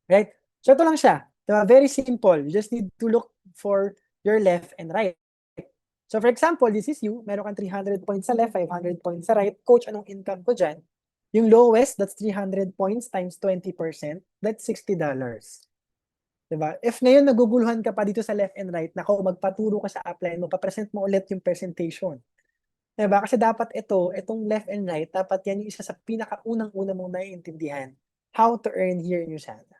C: Right? So ito lang siya. Diba? Very simple. You just need to look for your left and right. So for example, this is you. Meron kang 300 points sa left, 500 points sa right. Coach, anong income ko dyan? Yung lowest, that's 300 points times 20%. That's $60. Diba? If ngayon naguguluhan ka pa dito sa left and right, nako, magpaturo ka sa upline mo, papresent mo ulit yung presentation. Diba? Kasi dapat itong left and right, dapat yan yung isa sa pinakaunang-una mong naiintindihan how to earn here in Usana.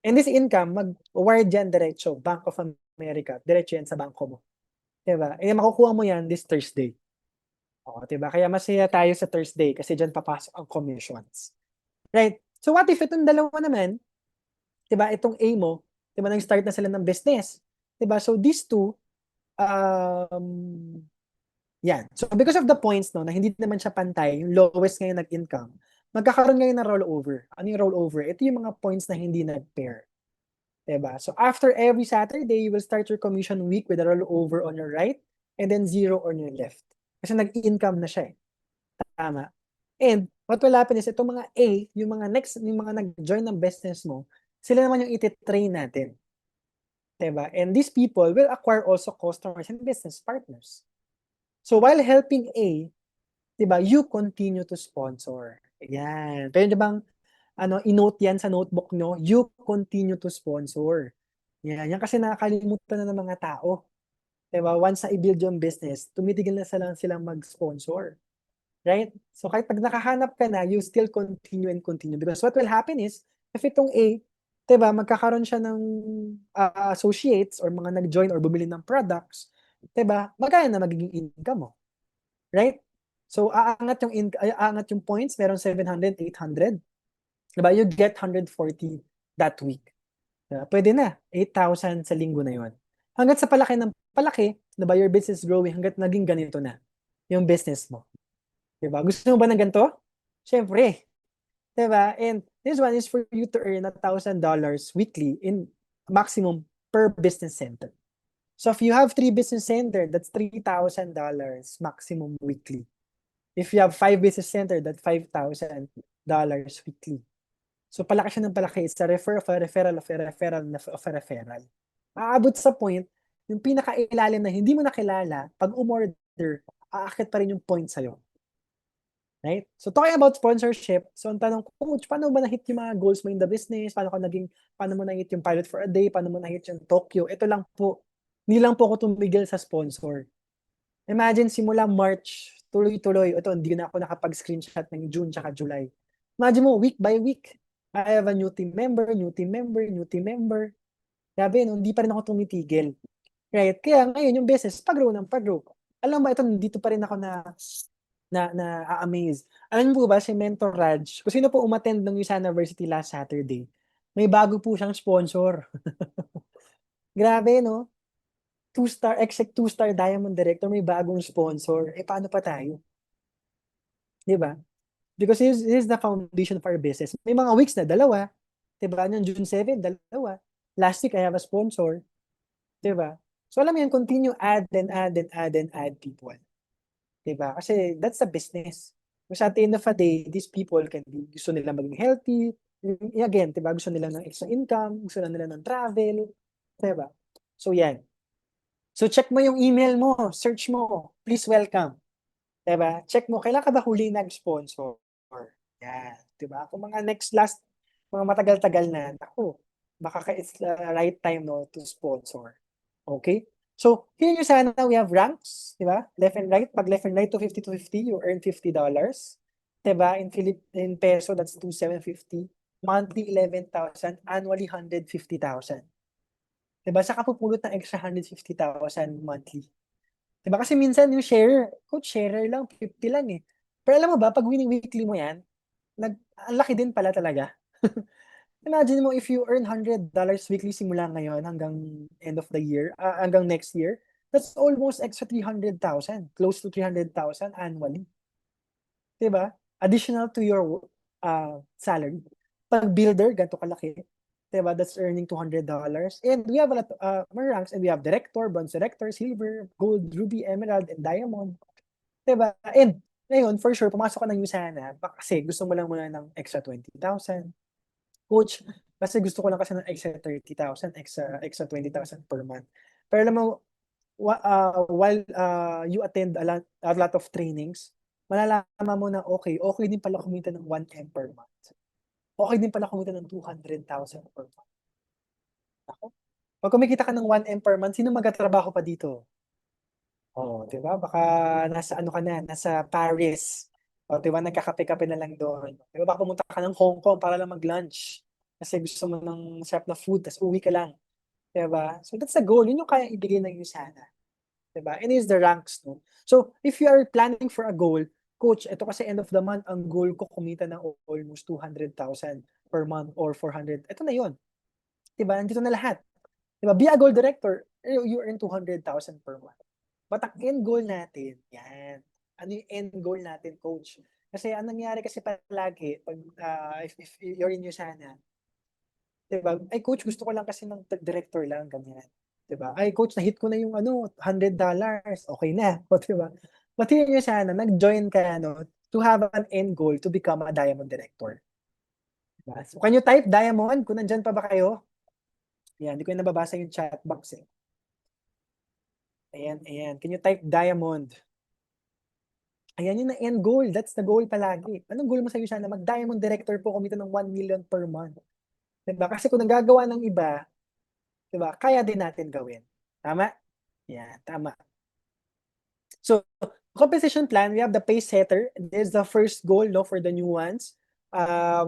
C: And this income, mag-wire dyan diretso, Bank of America, diretso yan sa bangko mo. Diba? Eh, makukuha mo yan this Thursday. O, diba? Kaya masaya tayo sa Thursday kasi dyan papasok ang commissions. Right? So what if itong dalawa naman, diba, itong A mo, diba, nag-start na sila ng business. Diba? So these two, yan. So because of the points, no, na hindi naman siya pantay, yung lowest ngayon nag-income, magkakaroon ngayon ng rollover. Ano yung rollover? Ito yung mga points na hindi nag-pair. Diba? So after every Saturday, you will start your commission week with a rollover on your right and then 0 on your left. Kasi nag-income na siya eh. Tama. And what will happen is itong mga A, yung mga nag-join ng business mo, sila naman yung iti-train natin. Diba? And these people will acquire also customers and business partners. So while helping A, diba, you continue to sponsor. Yan. Pwede bang i-note yan sa notebook nyo, you continue to sponsor. Yan kasi nakakalimutan na ng mga tao. Diba? Once na i-build yung business, tumitigil na silang mag-sponsor. Right? So kahit pag nakahanap ka na, you still continue and continue. Because what will happen is, if itong A, diba, magkakaroon siya ng associates or mga nag-join or bumili ng products, diba, magkano na magiging income mo? Right? So aangat yung points, meron 700, 800. Diba? You get 140 that week. Diba? Pwede na. 8,000 sa linggo na yun. Hanggat sa palaki ng palaki, diba, your business growing, hanggat naging ganito na yung business mo. Diba? Gusto mo ba ng ganito? Siyempre. Diba? And this one is for you to earn $1,000 weekly in maximum per business center. So if you have 3 business center, that's $3,000 maximum weekly. If you have 5 business center, that's $5,000 weekly. So palaki siya ng palaki. It's a referral of a referral of a referral of a referral. Aabot sa point, yung pinakailalim na hindi mo nakilala, pag umorder, aakit pa rin yung point sa'yo. Right? So talking about sponsorship, so ang tanong, Coach, paano ba na-hit yung mga goals mo in the business? Paano mo na-hit yung pilot for a day? Paano mo na-hit yung Tokyo? Ito lang po. Hindi lang po ako tumigil sa sponsor. Imagine simula March, tuloy-tuloy. Ito, hindi na ako nakapag-screenshot ng June tsaka July. Imagine mo, week by week. I have a new team member, new team member, new team member. Sabi, no, hindi pa rin ako tumitigil. Right? Kaya ngayon, yung business, pag-grow ng pag-grow. Alam ba, ito, dito pa rin ako na-amaze. Alam niyo po ba, si Mentor Raj, kung sino po umattend ng Usana University last Saturday, may bago po siyang sponsor. Grabe, no? 2-star, exec 2-star Diamond Director, may bagong sponsor. Eh, paano pa tayo? Diba? Because this is the foundation of our business. May mga weeks na dalawa. Diba? Yung June 7, dalawa. Last week, I have a sponsor. Diba? So, alam mo yun, continue add people. Diba? Kasi that's the business. Kasi at the end of the day, these people gusto nila maging healthy. Again, diba? Gusto nila ng extra income. Gusto nila ng travel. Diba? So, yan. So, check mo yung email mo. Search mo. Please welcome. Diba? Check mo, kailan ka ba huli nag-sponsor? Yan. Diba? Kung mga mga matagal-tagal na, ako, baka it's the right time no, to sponsor. Okay? So, here nyo sana, we have ranks, di ba? Left and right. Pag left and right, 250 to 50, you earn $50. Di ba? In peso, that's 2,750. Monthly, 11,000. Annually, 150,000. Di ba? Saka pupulot ng extra 150,000 monthly. Di ba? Kasi minsan yung coach, sharer lang, 50 lang eh. Pero alam mo ba, pag winning weekly mo yan, ang laki din pala talaga. Imagine mo if you earn $100 weekly simula ngayon hanggang end of the year, hanggang next year, that's almost extra 300,000, close to 300,000 annually. 'Di ba? Additional to your salary. Pag builder, ganito kalaki. 'Di ba? That's earning $200. And we have a lot more ranks, and we have director, bronze director, silver, gold, ruby, emerald, and diamond. 'Di ba? And ngayon, for sure, pumasok ka ng USANA kasi gusto mo lang muna ng extra 20,000. Coach, kasi gusto ko lang kasi ng extra 30,000, extra 20,000 per month. Pero alam mo, while you attend a lot of trainings, malalaman mo na okay din pala kumita ng 1M per month. Okay din pala kumita ng 200,000 per month. Ako, pag kumikita ka ng 1M per month, sino magtatrabaho pa dito? Oh, 'di ba? Baka nasa ano ka na, nasa Paris. O, 'di ba, nagkakape-kape na lang doon. 'Di ba, baka pumunta ka ng Hong Kong para lang mag-lunch. Kasi gusto mo ng sarap na food, tas uwi ka lang. 'Di ba? So that's the goal. Yun yung kaya ibigay ng USANA. 'Di ba? And is the ranks, no? So if you are planning for a goal, coach, ito kasi end of the month, ang goal ko kumita ng almost 200,000 per month or 400. Ito na yun. 'Di ba? Nandito na lahat. 'Di ba? Be a goal director, you earn 200,000 per month. But ang end goal natin, yan. Ano yung end goal natin, coach? Kasi ang nangyari kasi palagi, pag, if you're in USANA, diba? Ay, coach, gusto ko lang kasi ng director lang, ganyan. Diba? Ay, coach, na-hit ko na yung $100. Okay na. O, diba? But here in USANA, nag-join ka, to have an end goal to become a diamond director. Diba? So, can you type diamond? Kung nandyan pa ba kayo? Yan, hindi ko yung nababasa yung chat box eh. Ayan, ayan. Can you type diamond? Ayan yung end goal. That's the goal palagi. Anong goal mo sa USANA? Mag-diamond director po, kumita ng 1 million per month. Diba? Kasi kung nagagawa ng iba, diba, kaya din natin gawin. Tama? Yeah, tama. So, compensation plan, we have the pace setter. This is the first goal, no, for the new ones.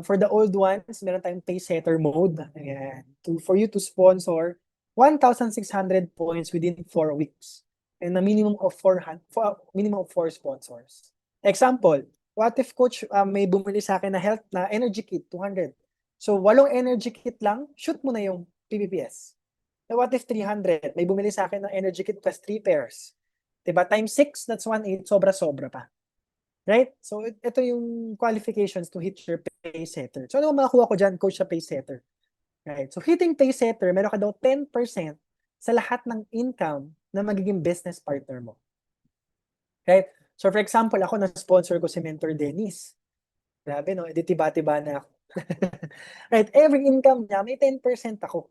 C: For the old ones, meron tayong pace setter mode. Ayan. For you to sponsor 1,600 points within 4 weeks. And a minimum of 4 sponsors. Example, what if coach may bumili sa akin na energy kit, 200. So, 8 energy kit lang, shoot mo na yung PPPS. Now, what if 300? May bumili sa akin ng energy kit plus 3 pairs. Diba? Times 6, that's 1/8, sobra-sobra pa. Right? So, ito yung qualifications to hit your pace setter. So, ano makakuha ko dyan, coach, sa pace setter? Right? So, hitting pace setter, meron ka daw 10% sa lahat ng income na magiging business partner mo. Right? So, for example, ako na-sponsor ko si Mentor Dennis. Grabe, no? Tiba-tiba na ako. Right? Every income niya, may 10% ako.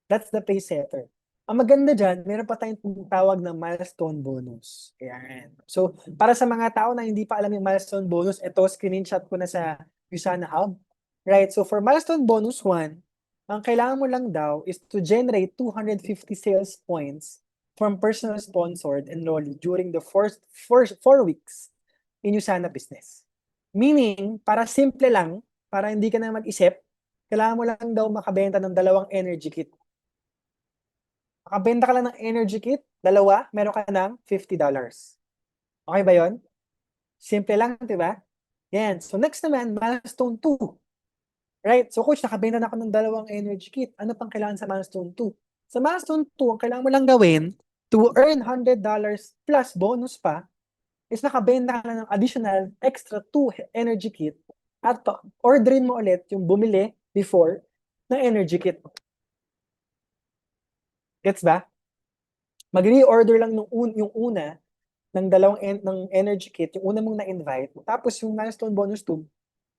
C: That's the pace setter. Ang maganda dyan, meron pa tayong tawag na milestone bonus. Ayan. So, para sa mga tao na hindi pa alam yung milestone bonus, ito, screenshot ko na sa USANA Hub. Right? So, for milestone bonus 1, ang kailangan mo lang daw is to generate 250 sales points from personal sponsored enrollee during the first 4 weeks in USANA business. Meaning, para simple lang, para hindi ka na mag-isip, kailangan mo lang daw makabenta ng 2 energy kit. Makabenta ka lang ng energy kit, 2, meron ka ng $50. Okay ba yon? Simple lang, di ba? Yan. So next naman, milestone 2. Right? So coach, nakabenta na ako ng 2 energy kit. Ano pang kailangan sa milestone 2? Sa milestone 2, ang kailangan mo lang gawin to earn $100 plus bonus pa is nakabenta ka lang ng additional extra 2 energy kit at orderin mo ulit yung bumili before ng energy kit. Gets ba? Mag-reorder lang yung una ng 2 ng energy kit, yung una mong na-invite, tapos yung milestone bonus 2,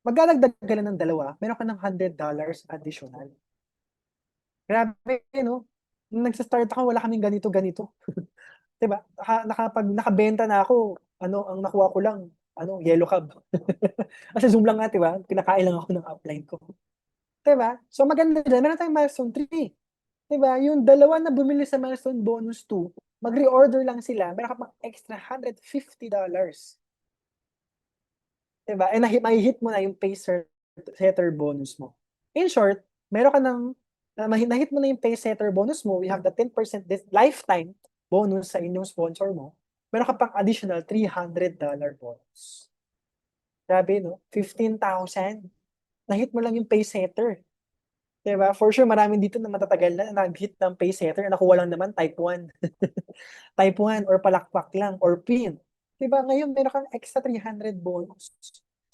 C: magdadagdag ka lang ng 2, meron ka ng $100 additional. Grabe, no? Nung nagsa-start ako, wala kaming ganito. Diba? Nakabenta na ako, ang nakuha ko lang, yellow cab. Kasi Zoom lang nga, diba? Pinakain lang ako ng upline ko. Diba? So maganda dyan, meron tayong milestone 3. Diba? Yung dalawa na bumili sa Milestone Bonus 2, mag-reorder lang sila, meron ka pang extra $150. Diba? And mahihit mo na yung setter bonus mo. In short, meron ka ng, nahit mo na yung pace setter bonus mo, we have the 10% lifetime bonus sa inyong sponsor mo, meron ka pang additional $300 bonus. Grabe, no? 15,000. Nahit mo lang yung pace setter. Diba? For sure, maraming dito na matatagal na nag-hit ng pace setter, nakuha lang naman type 1. Type 1 or palakpak lang or pin. Diba? Ngayon, meron kang extra 300 bonus.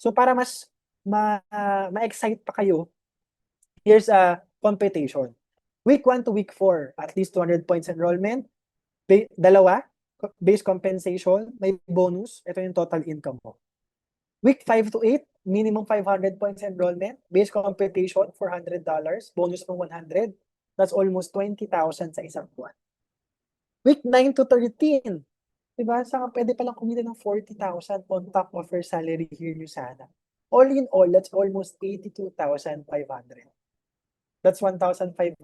C: So, para mas ma-excite pa kayo, here's a computation. Week 1 to week 4, at least 200 points enrollment. Dalawa, base compensation, may bonus. Ito yung total income mo. Week 5 to 8, minimum 500 points enrollment. Base compensation, $400. Bonus ng 100. That's almost 20,000 sa isang buwan. Week 9 to 13, diba? Saka pwede palang kumita ng 40,000 on top of your salary here nyo sana. All in all, that's almost 82,500. That's $1,500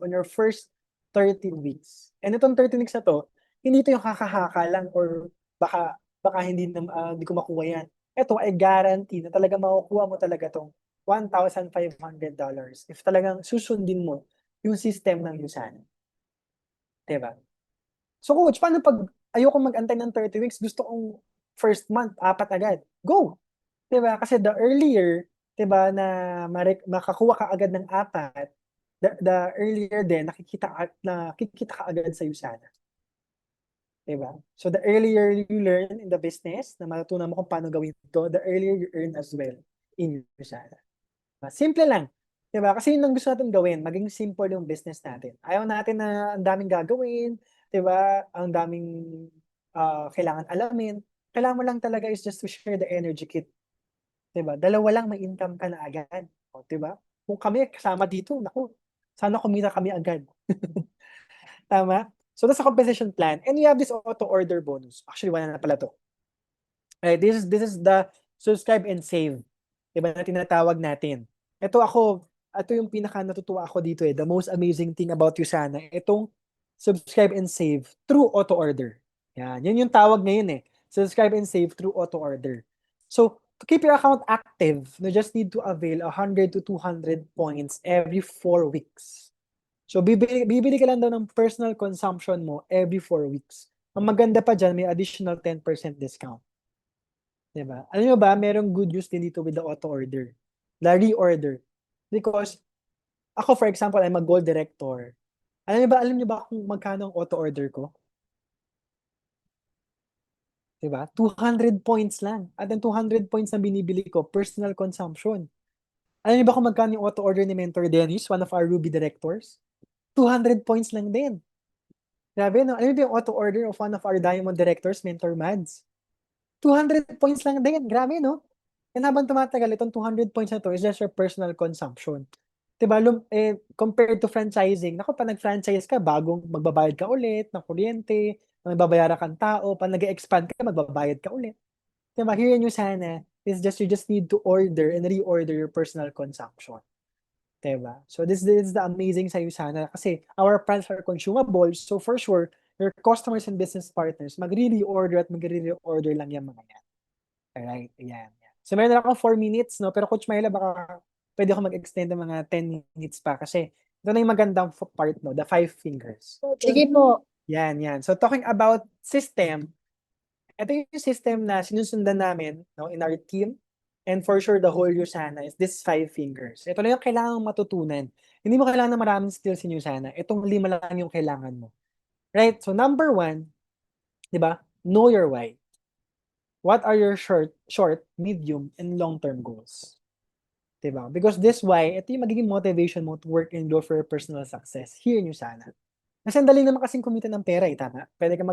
C: on your first 13 weeks. And itong 13 weeks na to, hindi ito yung kakahaka lang or baka hindi ko makuha yan. Ito ay guarantee na talaga makukuha mo talaga tong $1,500 if talagang susundin mo yung system ng USANA. Diba? So coach, paano pag ayoko mag-antay ng 30 weeks, gusto kong first month, 4 agad. Go! Diba? Kasi the earlier, diba, na makakuha ka agad ng 4, the earlier din, nakikita ka agad sa USANA. Diba? So the earlier you learn in the business, na matutunan mo kung paano gawin ito, the earlier you earn as well in USANA. Simple lang. Diba? Kasi yun ang gusto natin gawin, maging simple yung business natin. Ayaw natin na ang daming gagawin, diba? Ang daming kailangan alamin. Kailangan mo lang talaga is just to share the energy kit. Diba? Dalawa lang, may income ka na agad. O, diba? Kung kami kasama dito, naku, sana kumita kami agad. Tama? So that's a compensation plan. And you have this auto-order bonus. Actually, wala na pala to. This is the subscribe and save. Diba na tinatawag natin. Ito yung pinaka natutuwa ako dito eh. The most amazing thing about Usana, itong subscribe and save through auto-order. Yan yung tawag ngayon eh. Subscribe and save through auto-order. So, to keep your account active, you just need to avail 100 to 200 points every 4 weeks. So, bibili ka lang daw ng personal consumption mo every 4 weeks. Ang maganda pa dyan, may additional 10% discount. Diba? Alam nyo ba, merong good news din dito with the auto-order. The reorder. Because, ako for example, I'm a gold director. Alam nyo ba kung magkano ang auto-order ko? Diba? 200 points lang. At ang 200 points na binibili ko, personal consumption. Alam niyo ba kung magkano yung auto-order ni Mentor Dennis, one of our Ruby directors? 200 points lang din. Grabe, no? Alam niyo ba yung auto-order of one of our Diamond directors, Mentor Mads? 200 points lang din. Grabe, no? And habang tumatagal, itong 200 points na to is just your personal consumption. Diba? Compared to franchising, naku, pag nag-franchise ka, bagong magbabayad ka ulit ng kuryente, magbabayaran kang tao, pag nag-expand ka, magbabayad ka ulit. Diba? Here nyo sana, you just need to order and reorder your personal consumption. Diba? So this is the amazing sa Usana kasi our products are consumable, so for sure, your customers and business partners magre-reorder at magre-reorder lang yung mga yan. Alright, ayan. So meron na akong 4 minutes, no? Pero Coach Myla, baka pwede ako mag-extend ng mga 10 minutes pa kasi ito na yung magandang part, no? The 5 fingers.
A: Sige po.
C: Yan. So talking about system, ito yung system na sinusundan namin, no, in our team. And for sure, the whole Usana is this 5 fingers. Ito lang yung kailangan matutunan. Hindi mo kailangan ng maraming skills in Usana. Itong 5 lang yung kailangan mo. Right? So number 1, di ba? Know your why. What are your short, medium, and long-term goals? Di ba? Because this why, ito yung magiging motivation mo to work and grow for your personal success here in Usana. Kasi ang dali naman kasing kumita ng pera, tama? Pwede ka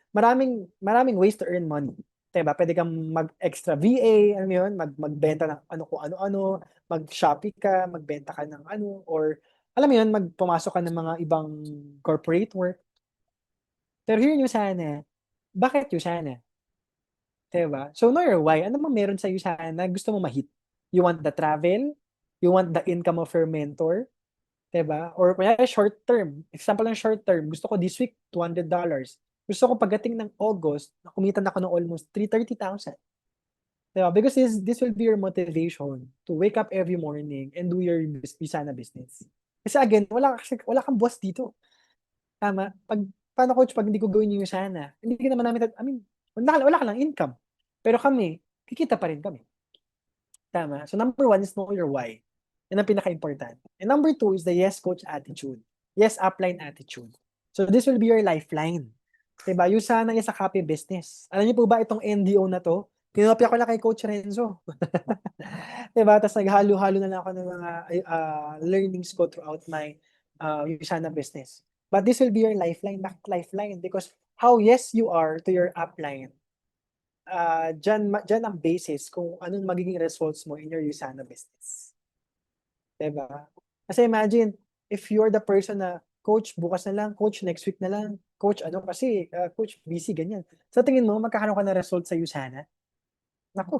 C: maraming ways to earn money. Diba? Pwede kang mag-extra VA, alam mo yun, magbenta ng ano, mag-Shopee ka, magbenta ka ng ano, or alam mo yun, magpumasok ka ng mga ibang corporate work. Pero here yung sana, bakit yung sana? Diba? So know your why. Ano bang meron sa iyo sana gusto mo ma-hit? You want the travel? You want the income of your mentor? 'Di ba? Or kaya short term. Example ng short term, gusto ko this week $200. Gusto ko pagdating ng August, kumita na ako ng almost 330,000. 'Di ba? Because this will be your motivation to wake up every morning and do your Visana business. Kasi again, wala kang boss dito. Tama? Paano coach pag hindi ko gawin yung Visana? Hindi ka naman namin, I mean, wala ka lang income. Pero kami, kikita pa rin kami. Tama? So number 1 is know your why. Yan ang pinaka-important. And number 2 is the yes coach attitude. Yes upline attitude. So this will be your lifeline. Diba? Yung sana is a copy business. Alam niyo po ba itong NDO na to? Kinopya ko lang kay Coach Renzo. Diba? Tapos naghalo-halo na lang ako ng mga learnings ko throughout my Usana business. But this will be your lifeline, lifeline, because how yes you are to your upline, dyan ang basis kung anong magiging results mo in your Usana business. Diba? Kasi imagine, if you're the person na, coach, bukas na lang, coach, next week na lang, coach, kasi, coach, busy, ganyan. Sa tingin mo, magkakaroon ka ng result sa Usana? Naku.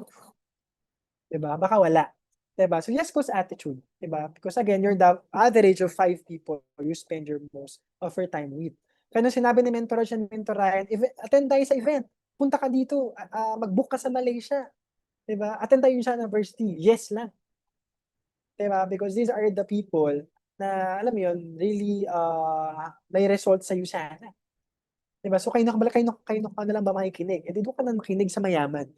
C: Diba? Baka wala. Diba? So, yes, coach attitude. Diba? Because again, you're the average of 5 people you spend your most of your time with. Kaya nung sinabi ni Mentor Ryan, attend tayo sa event. Punta ka dito, mag-book ka sa Malaysia. Diba? Attend tayo sa university. Yes lang. Diba? Because these are the people na, alam mo yun, really may result sa Usana. Diba? So, kayo na lang ba makikinig? E di doon ka na makinig sa mayaman.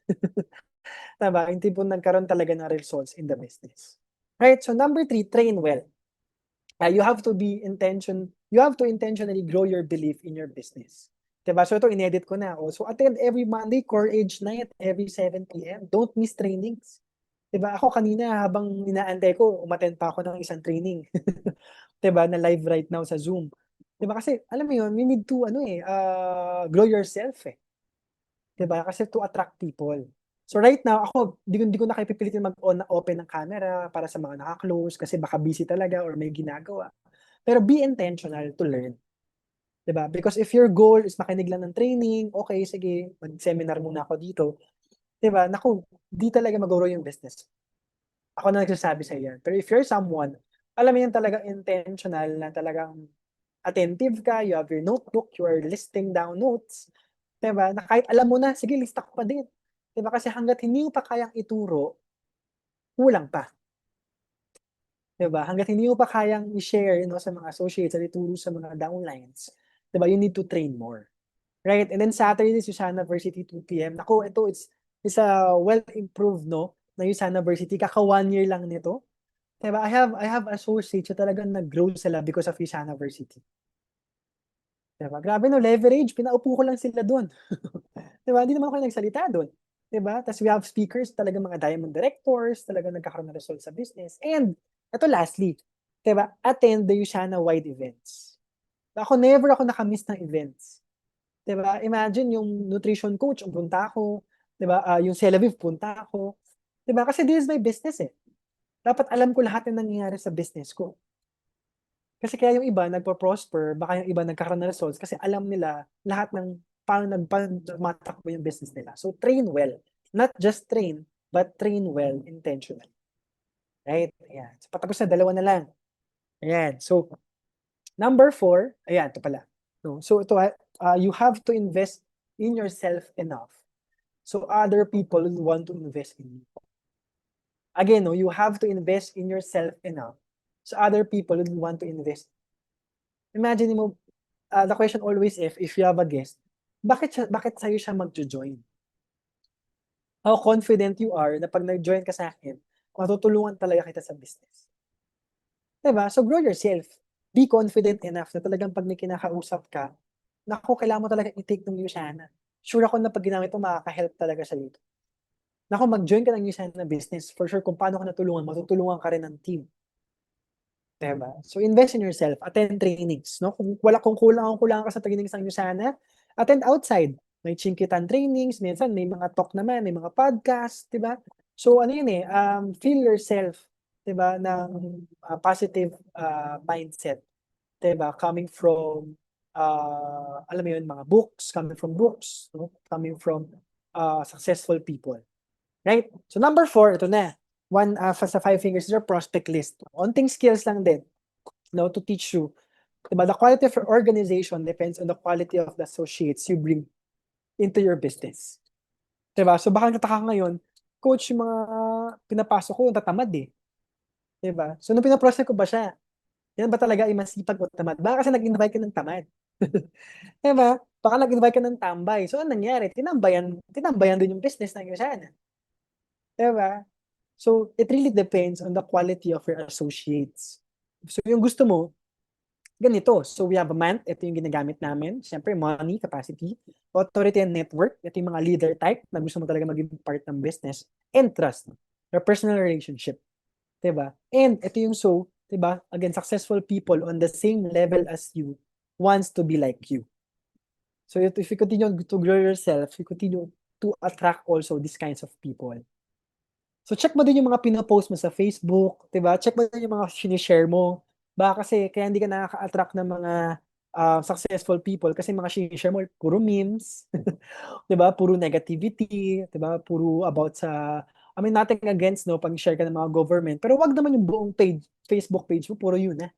C: Diba? Yung tipong nagkaroon talaga ng results in the business. Right? So, number 3, train well. You have to intentionally grow your belief in your business. Diba? So, ito, inedit ko na. So, attend every Monday, core age night, every 7 p.m. Don't miss trainings. Diba? Ako kanina, habang inaantay ko, umattend pa ako ng isang training. Diba? Na live right now sa Zoom. Diba? Kasi, alam mo yun, you need to, grow yourself eh. Diba? Kasi to attract people. So right now, ako, di ko na kayo pipilitin mag-open ng camera para sa mga naka-close kasi baka busy talaga or may ginagawa. Pero be intentional to learn. Diba? Because if your goal is makinig lang ng training, okay, sige, mag-seminar muna ako dito. Diba? Naku, di talaga mag-grow yung business. Ako na nagsasabi sa yan. Pero if you're someone, alam mo yan talagang intentional na talagang attentive ka, you have your notebook, you are listing down notes, diba? Na kahit alam mo na, sige, lista ko pa din. Diba? Kasi hanggat hindi mo pa kayang ituro, kulang pa. Diba? Hanggat hindi mo pa kayang i-share sa mga associates at ituro sa mga downlines, diba? You need to train more. Right? And then Saturday is Usana University 2 p.m. Ako, it's a well-improved, no? Na Usana University. Kaka 1 year lang nito. Diba? I have associates na talagang nag-grow sila because of Usana University. Diba? Grabe no, leverage. Pinaupo ko lang sila doon. Diba? Hindi naman ako nagsalita doon. Diba? Tapos we have speakers, talagang mga diamond directors, talagang nagkakaroon ng result sa business. And, ito lastly, diba? Attend the Usana-wide events. Never ako nakamiss ng events. Diba? Imagine yung nutrition coach, punta ako. Diba? Yung Celaviv, punta ako. Diba? Kasi this is my business eh. Dapat alam ko lahat ng nangyayari sa business ko. Kasi kaya yung iba nagpo-prosper, baka yung iba nagkakaroon ng results kasi alam nila lahat ng paano matakbo yung business nila. So train well. Not just train, but train well intentionally. Right? Ayan. So patapos na, 2 na lang. Ayan. So, number 4, ayan, ito pala. No? So ito, you have to invest in yourself enough so other people will want to invest in you. Again, no, you have to invest in yourself enough so other people will want to invest. Imagine mo, the question always if you have a guest, bakit sa'yo siya mag-join? How confident you are na pag nag-join ka sa akin, matutulungan talaga kita sa business. Diba? So grow yourself. Be confident enough na talagang pag may kinakausap ka, naku, kailangan mo talaga i-take ng Usana. Sure ako na pag ginamit mo, makaka-help talaga sa dito. Naku, mag-join ka ng Usana business. For sure, kung paano ka natulungan, matutulungan ka rin ng team. Diba? So invest in yourself. Attend trainings. No? Kung kulang ka sa trainings ng Usana, attend outside. May Chinkitan trainings, minsan may mga talk naman, may mga podcast, diba? So ano yun feel yourself, diba, ng positive mindset, diba? Coming from, alam mo yun, mga books, coming from books, no? Coming from successful people. Right? So number 4, ito na. One sa 5 fingers is your prospect list. Onting skills lang din. to teach you. Diba? The quality of your organization depends on the quality of the associates you bring into your business. Diba? So baka nataka ngayon, coach, yung mga pinapasok ko, tatamad eh. Diba? So nung pinaprocess ko ba siya, yan ba talaga ay masipag o tamad? Baka kasi nag-invite ka ng tamad. Diba? Baka nag-invite ka ng tambay. So anong nangyari? Tinambayan din yung business ng isa. Diba? So it really depends on the quality of your associates. So yung gusto mo, ganito. So we have a MANT, ito yung ginagamit namin. Siyempre, money, capacity, authority and network, ito yung mga leader type na gusto mo talaga maging part ng business, and trust, your personal relationship. Diba? And ito yung so, diba? Again, successful people on the same level as you wants to be like you. So if you continue to grow yourself, you continue to attract also these kinds of people. So check mo din yung mga pinopost mo sa Facebook, 'di ba? Check mo din yung mga sinishare mo. Baka kasi kaya hindi ka nakaka-attract ng mga successful people kasi mga sinishare mo puro memes, 'di ba? Puro negativity, 'di ba? Puro about sa I mean nothing against no pag share ka ng mga government, pero wag naman yung buong page, Facebook page mo puro yun na.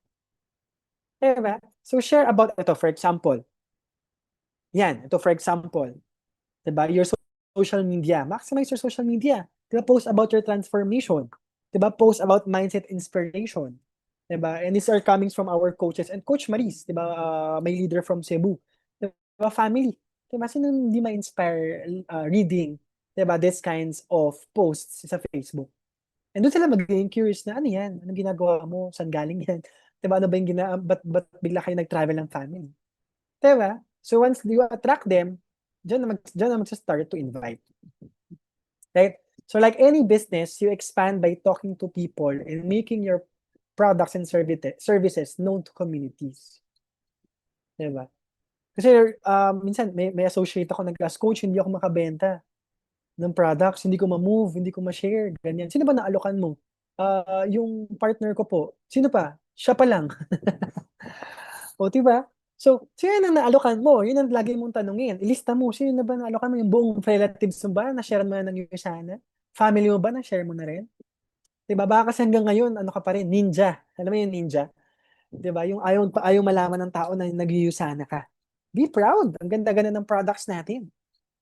C: 'Di ba? So share about ito for example. Yan, ito for example. 'Di ba? Your social media. Maximize your social media. 'Di ba? Post about your transformation. 'Di ba? Post about mindset inspiration. 'Di ba? And these are coming from our coaches and Coach Maris, 'di ba? May leader from Cebu. 'Di ba? Family. 'Di ba? Sino hindi ma-inspire reading, 'di ba? These kinds of posts sa Facebook. And doon sila magiging curious na ano yan? Anong ginagawa mo? Saan galing yan? 'Di ba? Ano ba yung ba't bigla kayo nag-travel ng family? 'Di ba? So once you attract them, diyan na mag-start to invite. Right? So like any business, you expand by talking to people and making your products and services known to communities. 'Di ba? Kasi minsan may associate ako nag-ask, coach, hindi ako makabenta ng products, hindi ko ma-move, hindi ko ma-share, ganyan. Sino ba naalokan mo? Yung partner ko po. Sino pa? Siya pa lang. O, di ba? So, sino ang naalokan mo? Yun ang lagi mong tanungin. Ilista mo, sino na ba naalokan mo? Yung buong relatives mo ba? Na-share mo na ng sana? Family mo ba? Na-share mo na rin? Di ba? Baka kasi hanggang ngayon, ano ka pa rin? Ninja. Alam mo yung ninja? Di ba? Yung ayaw malaman ng tao na nag-Usana ka. Be proud. Ang ganda-ganda ng products natin.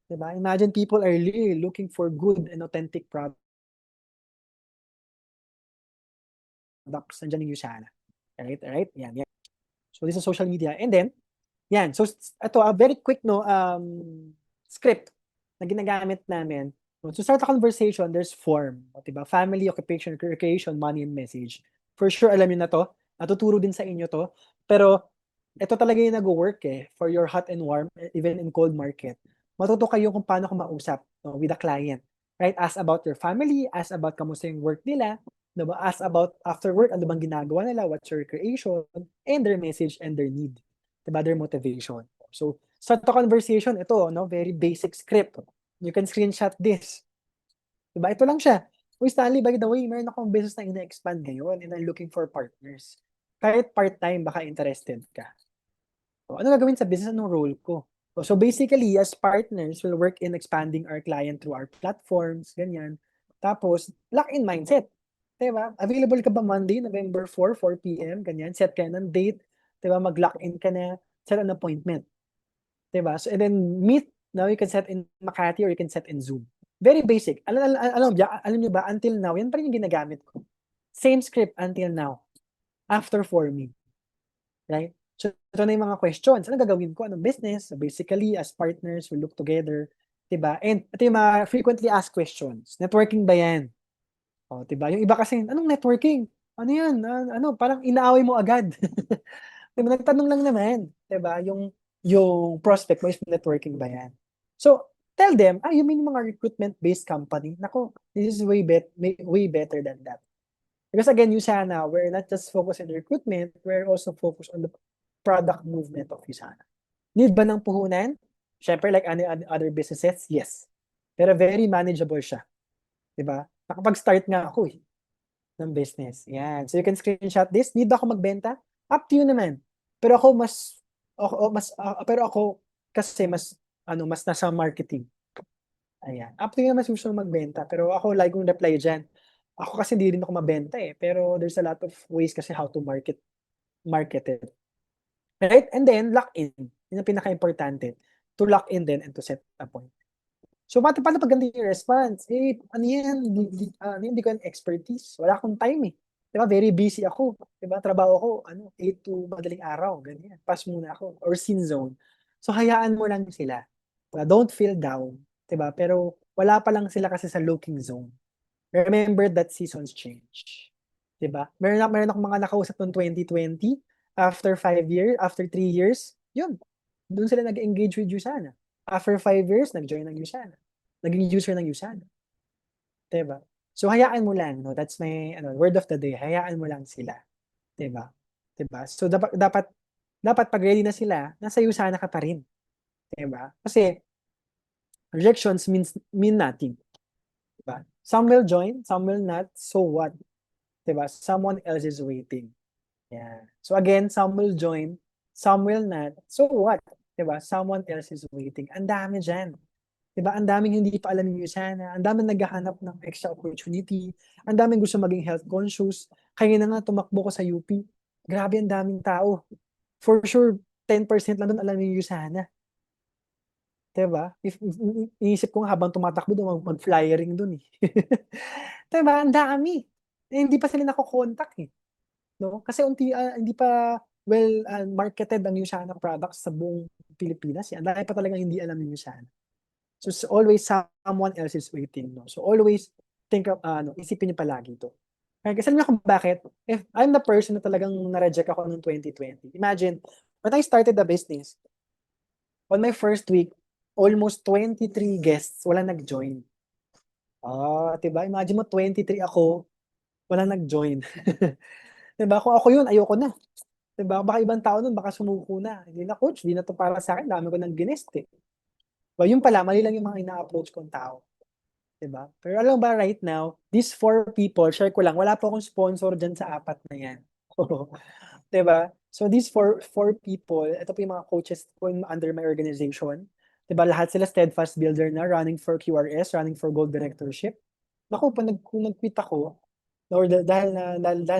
C: Di ba? Imagine people are really looking for good and authentic products. Nandiyan yung Usana. Right? Right? Yan. So, this is social media. And then, yan. So, ito, a very quick script na ginagamit namin. To start a conversation, there's form. Diba? Family, occupation, recreation, money, and message. For sure, alam niyo na to. Natuturo din sa inyo to. Pero, ito talaga yung nag-work for your hot and warm, even in cold market. Matuto kayo kung paano kumausap with a client. Right? Ask about your family, ask about kamusta yung work nila, diba? Ask about after work, ano bang ginagawa nila, what's your recreation, and their message and their need. Diba? Their motivation. So, start the conversation, ito, very basic script. You can screenshot this. Diba? Ito lang siya. Uy, Stanley, by the way, meron akong business na ina-expand ngayon and I'm looking for partners. Kahit part-time, baka interested ka. So, ano gagawin sa business? Anong role ko? So basically, as partners, we'll work in expanding our client through our platforms, ganyan. Tapos, lock-in mindset. Diba? Available ka ba Monday, November 4, 4 p.m., ganyan. Set ka ng date. Diba? Mag-lock-in ka na. Set an appointment. Diba? So, and then meet. Now, you can set in Makati or you can set in Zoom. Very basic. Alam niyo ba, until now, yan pa rin yung ginagamit ko. Same script until now. After forming. Right? So, ito na yung mga questions. Ano gagawin ko? Anong business? So, basically, as partners, we look together. Diba? And ito yung mga frequently asked questions. Networking ba yan? O, diba? Yung iba kasi, anong networking? Ano yan? Parang inaaway mo agad. Diba? Nagtanong lang naman. Diba? Yung prospect mo is networking ba yan? So, tell them, you mean mga recruitment-based company? Nako, this is way better than that. Because again, Usana, we're not just focused on recruitment, we're also focused on the product movement of Usana. Need ba ng puhunan? Siyempre, like any other businesses, yes. Pero very manageable siya. Diba? Nakapag-start nga ako ng business. Yan. So you can screenshot this. Need ba ako magbenta? Up to you naman. Pero ako pero ako kasi mas nasa marketing. Ayan. Up to you naman gusto magbenta. Pero ako like kong reply dyan. Ako kasi hindi rin ako mabenta Pero there's a lot of ways kasi how to market marketed. Right? And then, lock in. Yun ang pinaka-importante. To lock in then and to set a point. So, paano pag ganito yung response? Ano yan? Hindi ko yung expertise. Wala akong time eh. Diba? Very busy ako. Diba? Trabaho ko, 8 to madaling araw. Ganyan. Pass muna ako. Or scene zone. So, hayaan mo lang sila. Diba? Don't feel down. Diba? Pero, wala pa lang sila kasi sa looking zone. Remember that seasons change. Diba? Meron akong mga nakausap noong 2020. After 5 years, after 3 years, yun. Doon sila nag-engage with Usana. After 5 years, nag-join ng Usana. Naging user ng Usana. Diba? So, hayaan mo lang. No? That's my word of the day. Hayaan mo lang sila. Diba? Diba? So, dapat pag ready na sila, nasa Usana ka pa rin. Diba? Kasi, rejections mean nothing. Diba? Some will join, some will not. So what? Diba? Someone else is waiting. Yeah. So again, some will join, some will not. So what? Diba? Someone else is waiting. Ang dami dyan. Diba? Ang daming hindi pa alam yung Usana. Ang daming naghahanap ng extra opportunity. Ang daming gusto maging health conscious. Kaya na nga tumakbo ko sa UP. Grabe ang daming tao. For sure, 10% lang doon alam yung Usana. Diba? Iisip ko nga habang tumatakbo doon, mag-flyering doon eh. Diba? Ang dami. Hindi pa sila nako-contact eh. No? Kasi hindi pa marketed ang Usana products sa buong Pilipinas. Ang dami pa talagang hindi alam yung Usana. So always someone else is waiting. No? So always think of, isipin niyo palagi ito. Kasi alam niyo kung bakit? If I'm the person na talagang na-reject ako noong 2020. Imagine, when I started the business, on my first week, almost 23 guests, wala nag-join. Diba? Imagine mo, 23 ako, wala nag-join. Diba? Kung ako yun, ayoko na. Diba? Baka ibang tao nun, baka sumuko na. Hindi na, coach, hindi na to para sa akin. Dami ko ng ginest eh. Diba? Yun pala, mali lang yung mga ina-approach kong tao. Diba? Pero alam ba right now, these 4 people, share ko lang, wala po akong sponsor dyan sa 4 na yan. Diba? So these four people, ito po yung mga coaches ko under my organization. Diba? Lahat sila steadfast builder na, running for QRS, running for gold directorship. Naku, kung nag-quit ako, or dahil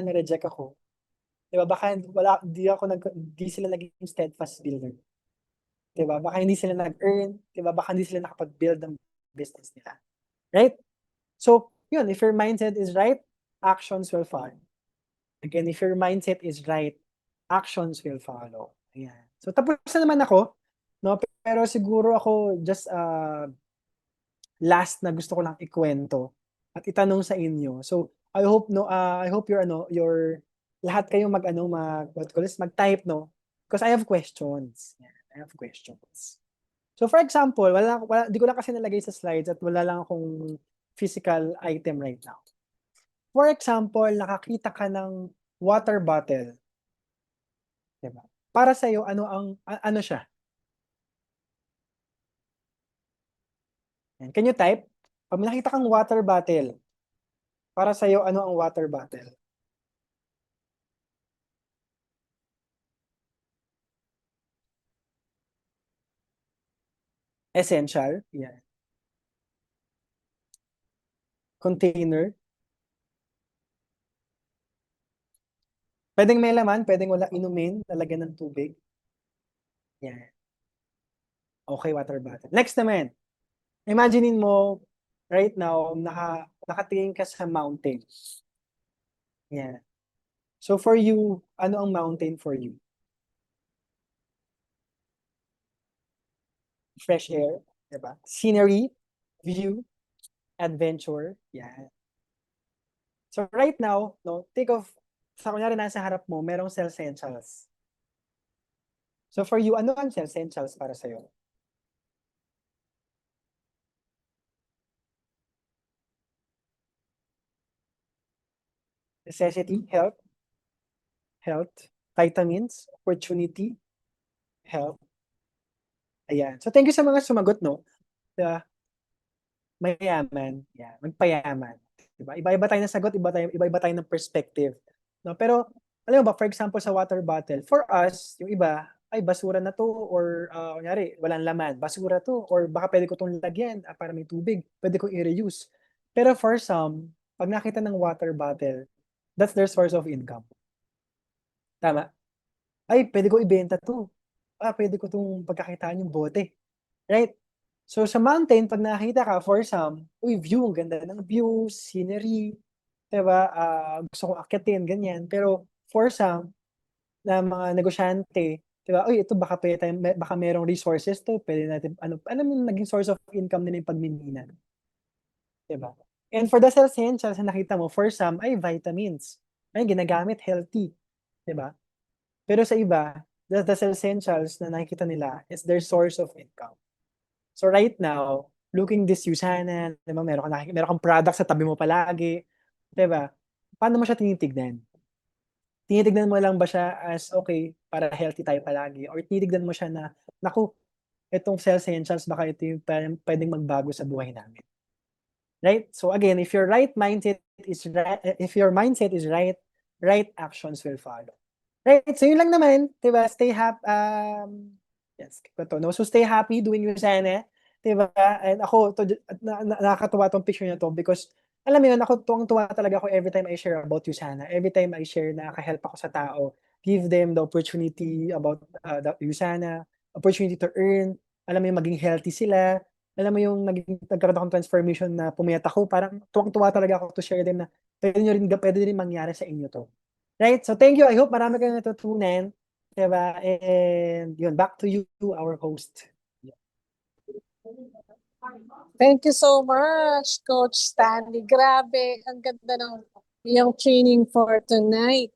C: na-reject ako, diba? Baka di sila naging steadfast builder. Diba? Baka hindi sila nag-earn, diba? Baka hindi sila nakapag-build ng business nila. Right? So, yun, if your mindset is right, actions will follow. Again, if your mindset is right, actions will follow. Ayan. So, tapos na naman ako, no? Pero siguro ako just last na gusto ko lang ikwento at itanong sa inyo. So, I hope your lahat kayong mag-type, no? Because I have questions. Yeah, I have questions. So, for example, di ko lang kasi nalagay sa slides at wala lang akong physical item right now. For example, nakakita ka ng water bottle. Diba? Para sa iyo, ano siya? Can you type? Pag nakita kang water bottle, para sa iyo, ano ang water bottle? Essential. Yeah. Container. Pwedeng may laman, pwedeng wala, inumin, lalagyan ng tubig. Yeah. Okay, water bottle. Next naman. Imaginein mo, right now, nakatingin ka sa mountain. Yeah. So for you, ano ang mountain for you? Fresh air, diba? Scenery, view, adventure. Yeah. So right now, no, think of, sa kunyari nasa harap mo, merong essentials. So for you, ano ang essentials para sa'yo? Necessity, health, vitamins, opportunity, health. Ayan. So thank you sa mga sumagot, no? Diba? Mayaman. Yeah, magpayaman. Diba? Iba-iba tayo ng sagot, iba-iba tayo ng perspective. No? Pero, alam mo ba, for example, sa water bottle, for us, yung iba, ay basura na to, or kunyari, walang laman, basura to, or baka pwede ko itong lagyan para may tubig, pwede ko i-reuse. Pero for some, pag nakita ng water bottle, that's their source of income. Tama? ay, pwede ko ibenta to. Pwede ko itong pagkakitaan yung bote. Right? So sa mountain, pag nakakita ka, for some, view, ang ganda ng view, scenery, diba? Gusto kong akyatin, ganyan. Pero for some, na mga negosyante, diba? Ito baka pwede tayo, baka merong resources to, pwede natin, ano yung naging source of income nila yung pagmiminan. Diba? And for the essentials na nakita mo, for some, ay vitamins. Ay, ginagamit, healthy. Diba? Pero sa iba, the essentials na nakikita nila is their source of income. So right now, looking this Usana, diba, meron kang product sa tabi mo palagi, diba? Paano mo siya tinitignan? Tinitignan mo lang ba siya as, okay, para healthy tayo palagi? Or tinitignan mo siya na, naku, itong cell essentials, baka ito yung pwedeng magbago sa buhay namin. Right? So again, if your mindset is right, right actions will follow. Right? So yun lang naman, diba? Stay happy, yes, no? So stay happy doing Usana, diba? And ako, nakakatuwa tong picture na to because, alam mo yun, ako tuwang-tuwa talaga ako every time I share about Usana. Every time I share na nakahelp ako sa tao, give them the opportunity about the Usana, opportunity to earn, alam mo yung maging healthy sila, alam mo yung nagkaroon akong transformation na pumayat ako, parang tuwang-tuwa talaga ako to share them na pwede rin mangyari sa inyo to. Right? So thank you. I hope marami kayong natutunan. Diba? And yun, back to you, our host.
A: Thank you so much, Coach Stanley. Grabe, ang ganda ng iyong training for tonight.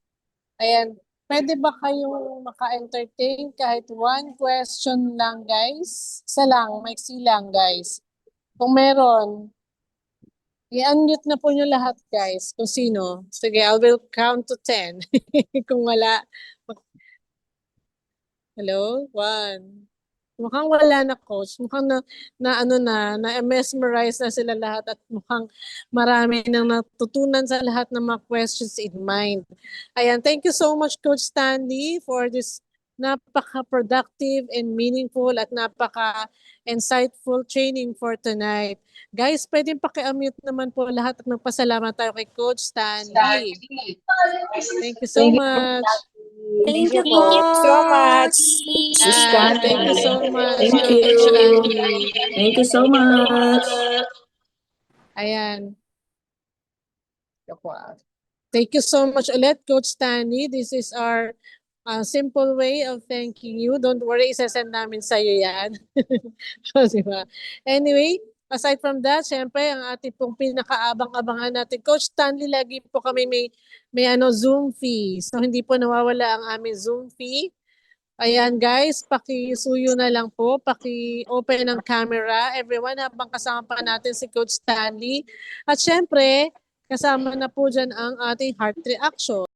A: Ayan, pwede ba kayong maka-entertain kahit one question lang, guys? Isa lang, maiksi lang, guys. Kung meron, i-unmute na po nyo lahat, guys. Kung sino. Sige, I will count to 10. Kung wala. Hello? 1. Mukhang wala na, Coach. Mukhang na-mesmerize na sila lahat at mukhang marami nang natutunan sa lahat ng mga questions in mind. Ayan, thank you so much, Coach Stanley, for this napaka-productive and meaningful at napaka-insightful training for tonight. Guys, pwedeng paki-unmute naman po lahat at magpasalamat tayo kay Coach Stanley. Thank you so much.
D: Thank you
E: so much.
A: Yeah, thank you so much,
E: Thank
A: Coach
E: you.
A: Stanley.
E: Thank you so much.
A: Ayan. Thank you so much ulit, Coach Stanley. This is our simple way of thanking you. Don't worry, isasend namin sa'yo yan. So, diba? Anyway, aside from that, syempre, ang ating pong pinakaabang-abangan natin, Coach Stanley, lagi po kami may Zoom fee. So, hindi po nawawala ang aming Zoom fee. Ayan guys, paki-suyo na lang po, paki-open ang camera. Everyone, habang kasama pa natin si Coach Stanley. At syempre, kasama na po dyan ang ating heart reaction.